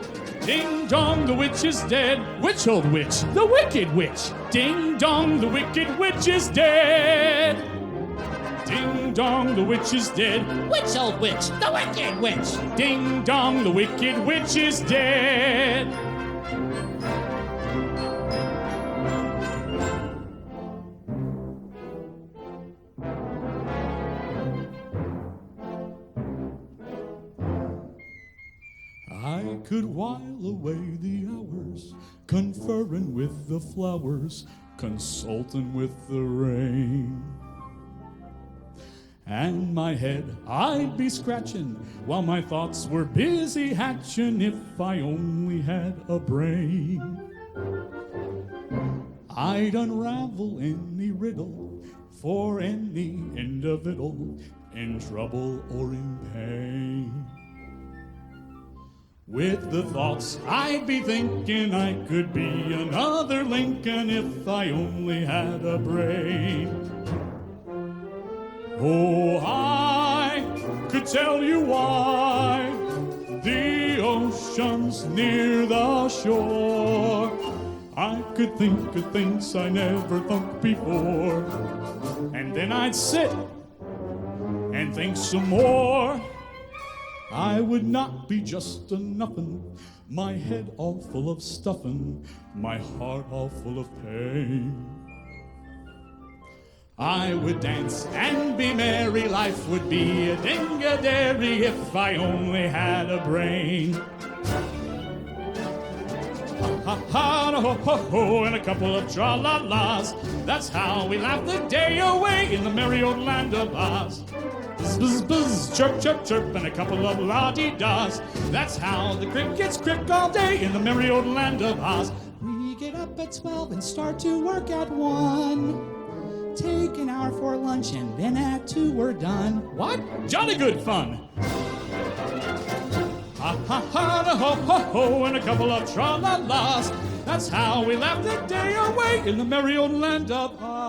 Ding dong, the witch is dead. Which old witch? The wicked witch. Ding dong, the wicked witch is dead. Ding dong, the witch is dead. Which old witch? The wicked witch. Ding dong, the wicked witch is dead. I could while away the hours, conferring with the flowers, consulting with the rain. And my head I'd be scratching, while my thoughts were busy hatching, if I only had a brain. I'd unravel any riddle for any individual in trouble or in pain. With the thoughts I'd be thinking, I could be another Lincoln if I only had a brain. Oh, I could tell you why the ocean's near the shore. I could think of things I never thought before, and then I'd sit and think some more. I would not be just a nothing, my head all full of stuffing, my heart all full of pain. I would dance and be merry, life would be a ding-a-dairy if I only had a brain. Ha-ha-ha-ho-ho-ho, and a couple of tra-la-las. That's how we laugh the day away in the merry old land of Oz. Buzz, buzz, buzz, chirp, chirp, chirp, and a couple of la-dee-das. That's how the crickets crick all day in the merry old land of Oz. We get up at 12 and start to work at 1. Take an hour for lunch and then at 2 we're done. What? Jolly good fun. Ha-ha-ha-ho-ho-ho, and a couple of tra-la-las. That's how we laugh the day away in the merry old land of Oz.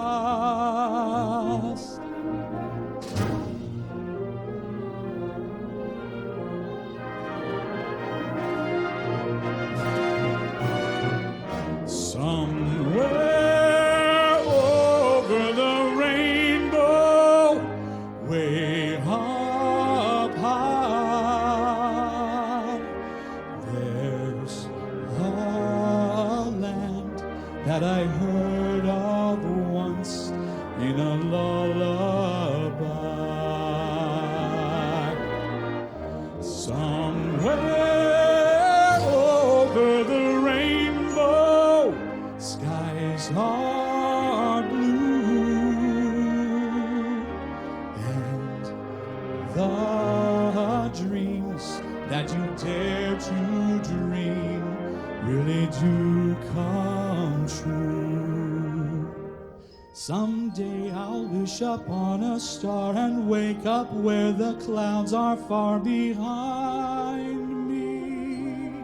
up high. There's a land that I heard of once in a lullaby. Somewhere over the rainbow, skies are blue, and the dreams that you dare to dream really do come true. Someday I'll wish upon a star and wake up where the clouds are far behind me,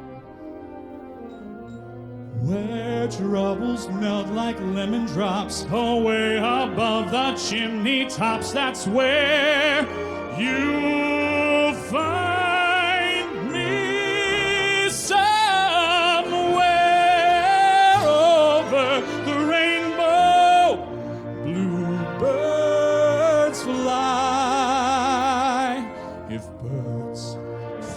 where troubles melt like lemon drops away above the chimney tops. That's where you'll find me, somewhere over the rainbow. Bluebirds fly. If birds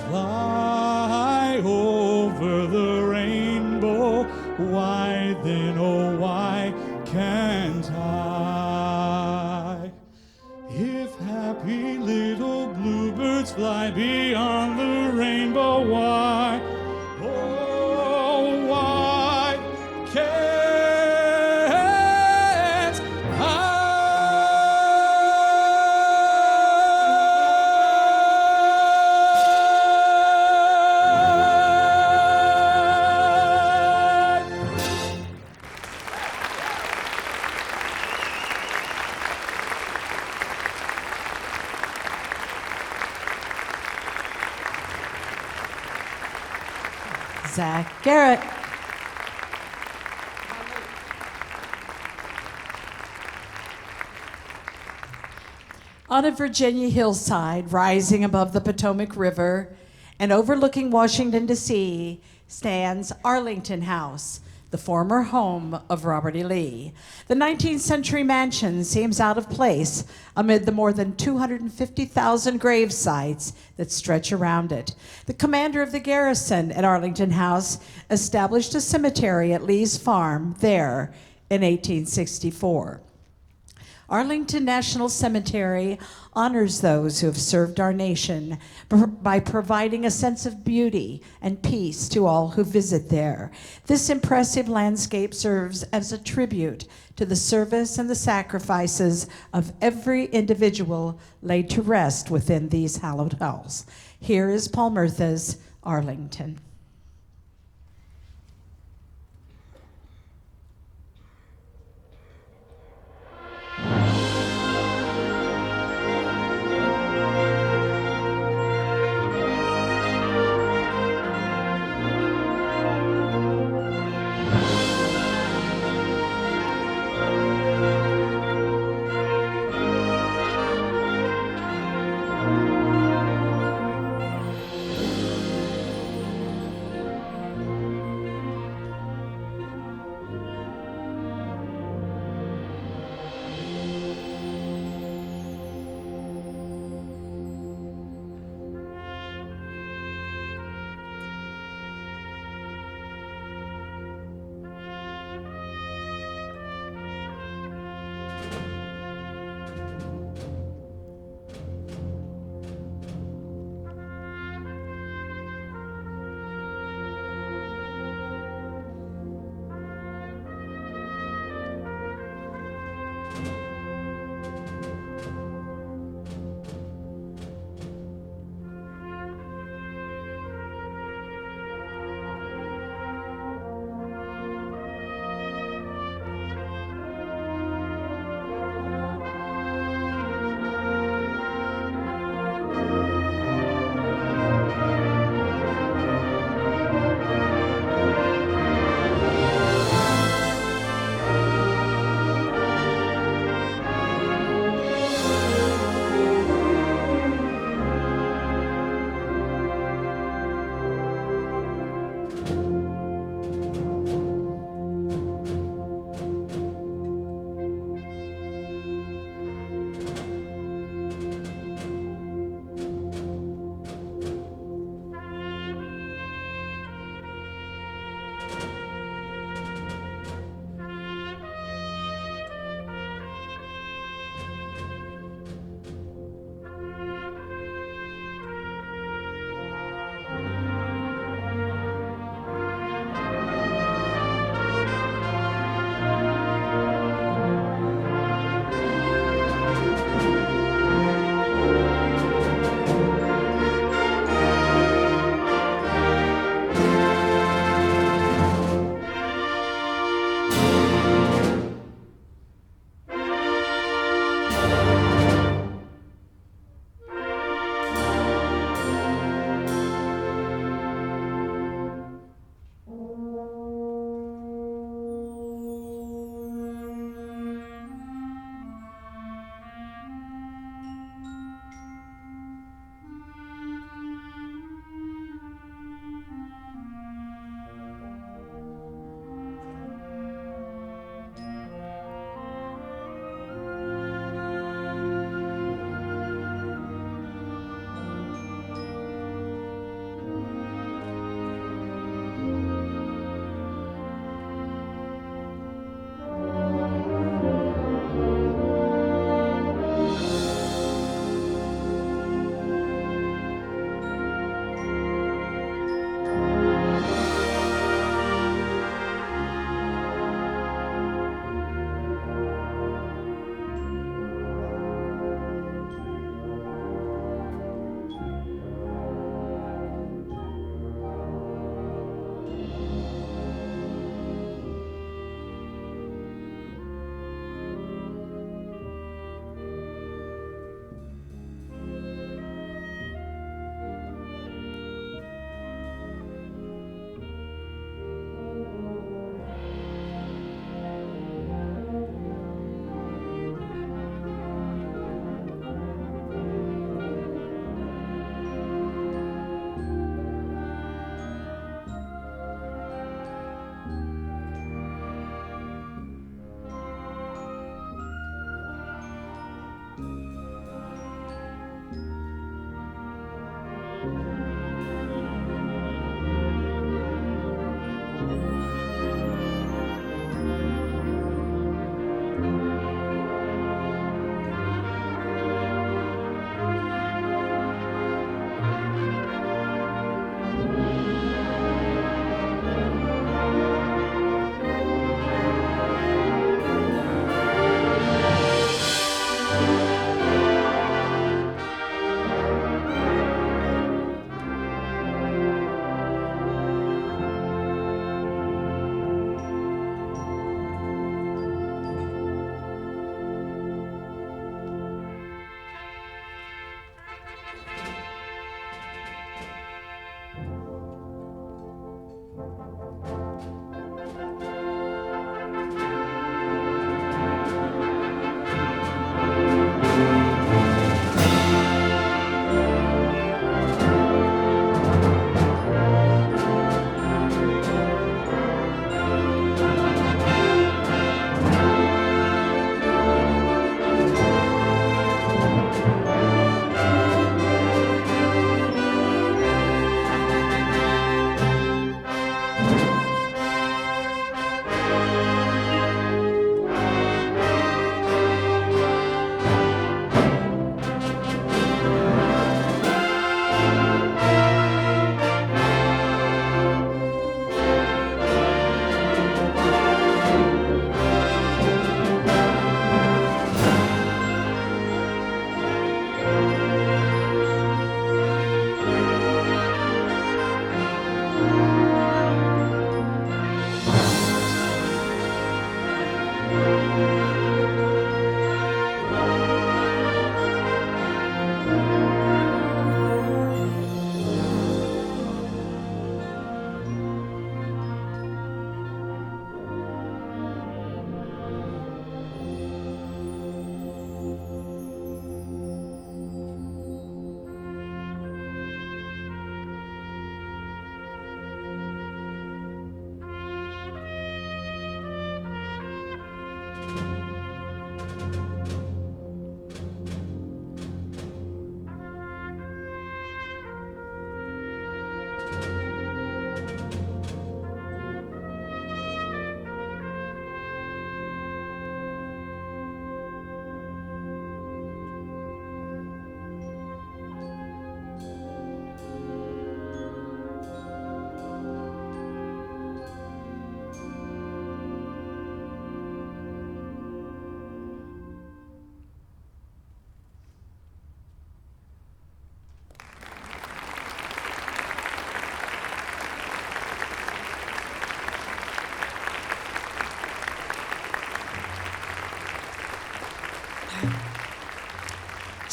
fly over the rainbow, why then, oh why can't I? If happy little bluebirds fly beyond the rainbow, why, oh why can't Zach Garrett. On a Virginia hillside rising above the Potomac River and overlooking Washington, D.C., stands Arlington House, the former home of Robert E. Lee. The 19th century mansion seems out of place amid the more than 250,000 grave sites that stretch around it. The commander of the garrison at Arlington House established a cemetery at Lee's farm there in 1864. Arlington National Cemetery honors those who have served our nation by providing a sense of beauty and peace to all who visit there. This impressive landscape serves as a tribute to the service and the sacrifices of every individual laid to rest within these hallowed halls. Here is Paul Murtha's Arlington.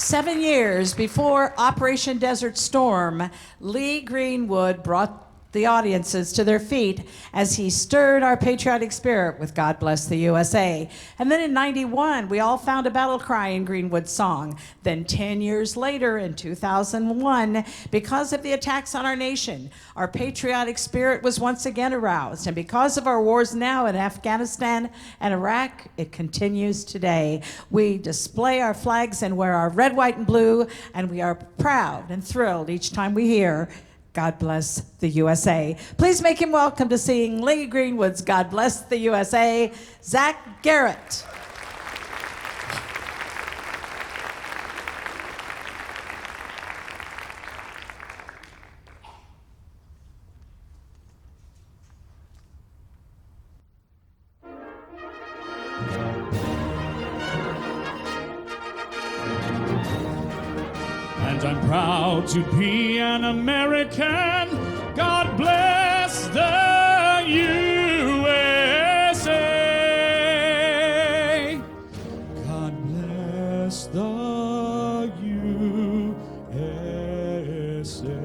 7 years before Operation Desert Storm, Lee Greenwood brought the audiences to their feet as he stirred our patriotic spirit with God Bless the USA. And then in 91, we all found a battle cry in Greenwood's song. Then 10 years later, in 2001, because of the attacks on our nation, our patriotic spirit was once again aroused. And because of our wars now in Afghanistan and Iraq, it continues today. We display our flags and wear our red, white, and blue, and we are proud and thrilled each time we hear God Bless the USA. Please make him welcome to sing Lee Greenwood's God Bless the USA, Zach Garrett. And I'm proud to be an American. God bless the USA. God bless the USA.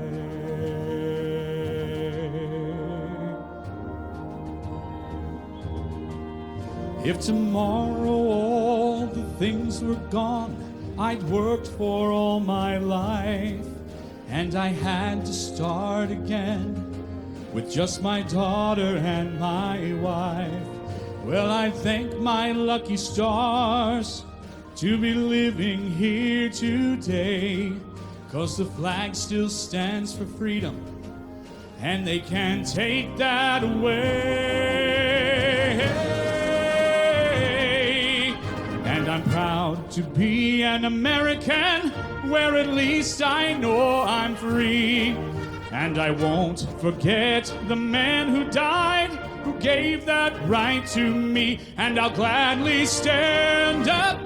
If tomorrow all the things were gone I'd worked for all my life, and I had to start again with just my daughter and my wife, well, I thank my lucky stars to be living here today, 'cause the flag still stands for freedom, and they can't take that away. And I'm proud to be an American, where at least I know I'm free. And I won't forget the man who died, who gave that right to me. And I'll gladly stand up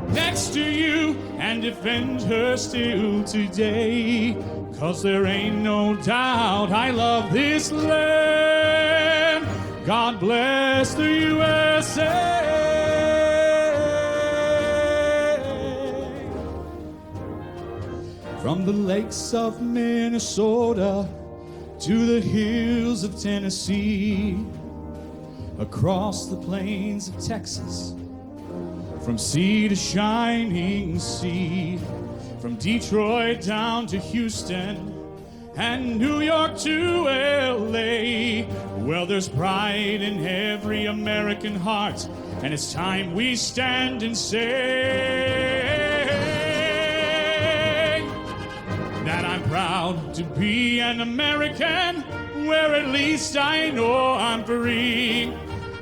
next to you and defend her still today. 'Cause there ain't no doubt I love this land. God bless the USA. From the lakes of Minnesota to the hills of Tennessee, across the plains of Texas, from sea to shining sea, from Detroit down to Houston and New York to LA. Well, there's pride in every American heart, and it's time we stand and say that I'm proud to be an American, where at least I know I'm free.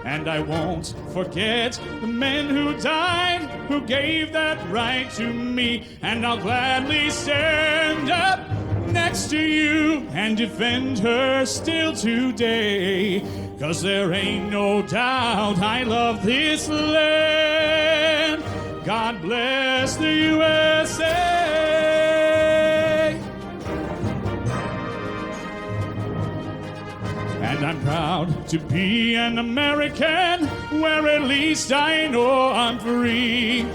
And I won't forget the men who died, who gave that right to me. And I'll gladly stand up next to you and defend her still today. 'Cause there ain't no doubt I love this land. God bless the USA. And I'm proud to be an American, where at least I know I'm free.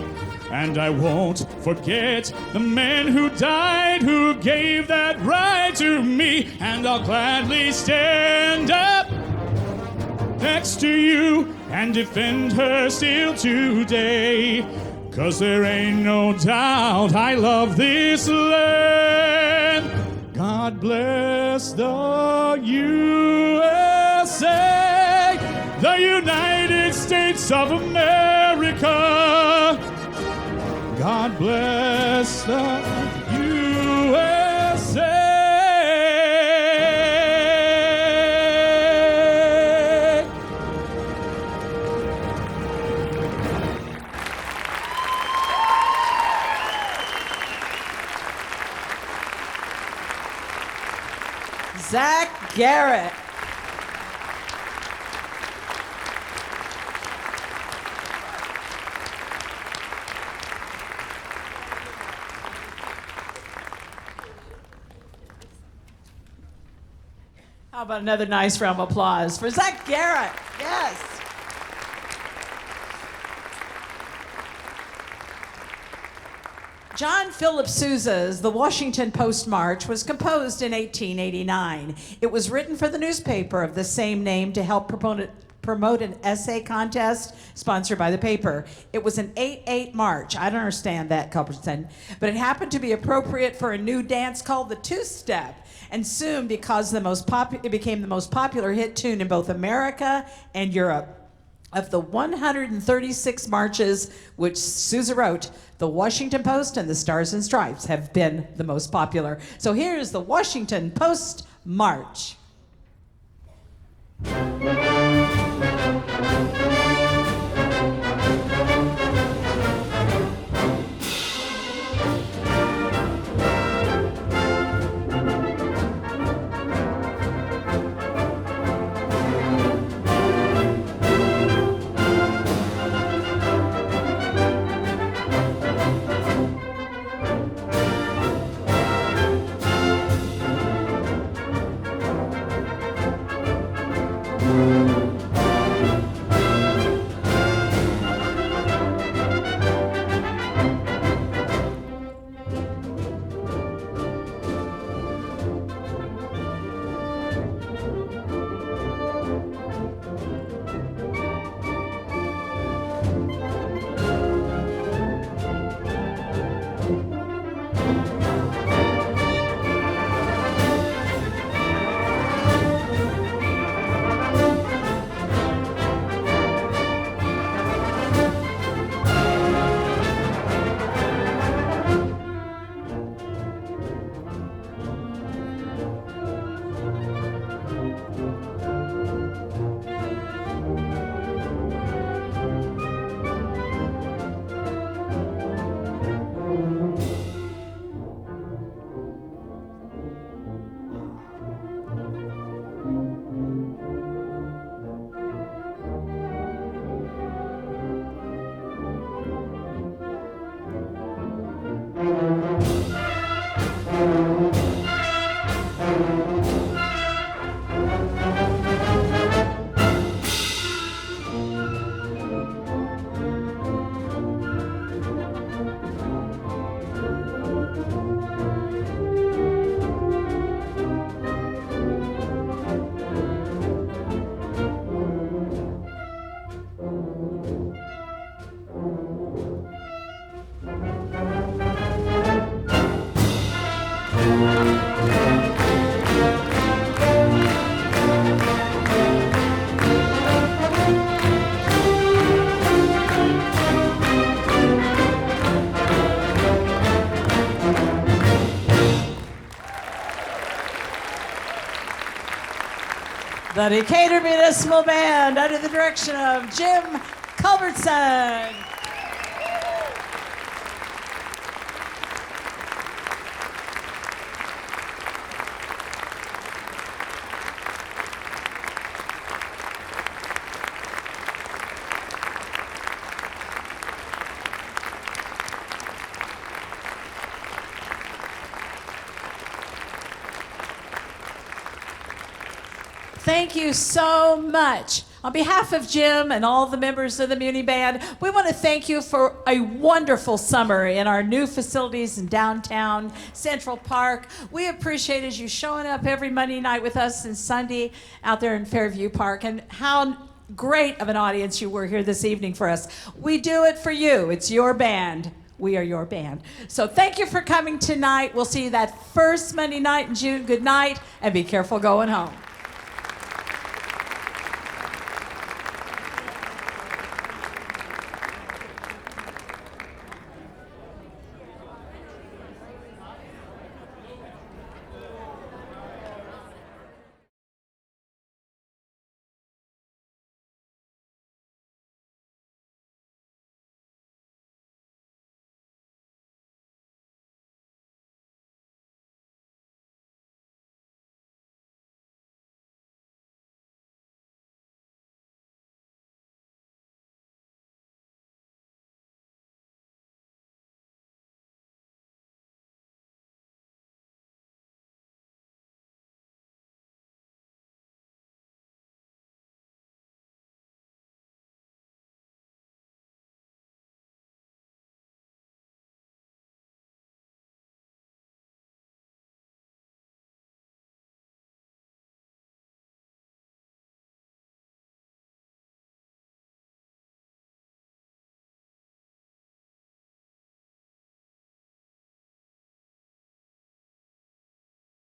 And I won't forget the men who died, who gave that right to me. And I'll gladly stand up next to you and defend her still today. 'Cause there ain't no doubt I love this land. God bless the USA, the United States of America. God bless the USA. Zach Garrett. How about another nice round of applause for Zach Garrett? Yes. John Philip Sousa's The Washington Post March was composed in 1889. It was written for the newspaper of the same name to help promote an essay contest sponsored by the paper. It was an 8/8 march. I don't understand that, Culbertson. But it happened to be appropriate for a new dance called the two-step. And soon, because it became the most popular hit tune in both America and Europe. Of the 136 marches which Sousa wrote, the Washington Post and the Stars and Stripes have been the most popular. So here's the Washington Post March. the Decatur Municipal Band under the direction of Jim Culbertson. Thank you so much. On behalf of Jim and all the members of the Muni Band, we want to thank you for a wonderful summer in our new facilities in downtown Central Park. We appreciated you showing up every Monday night with us and Sunday out there in Fairview Park, and how great of an audience you were here this evening for us. We do it for you. It's your band. We are your band. So thank you for coming tonight. We'll see you that first Monday night in June. Good night, and be careful going home.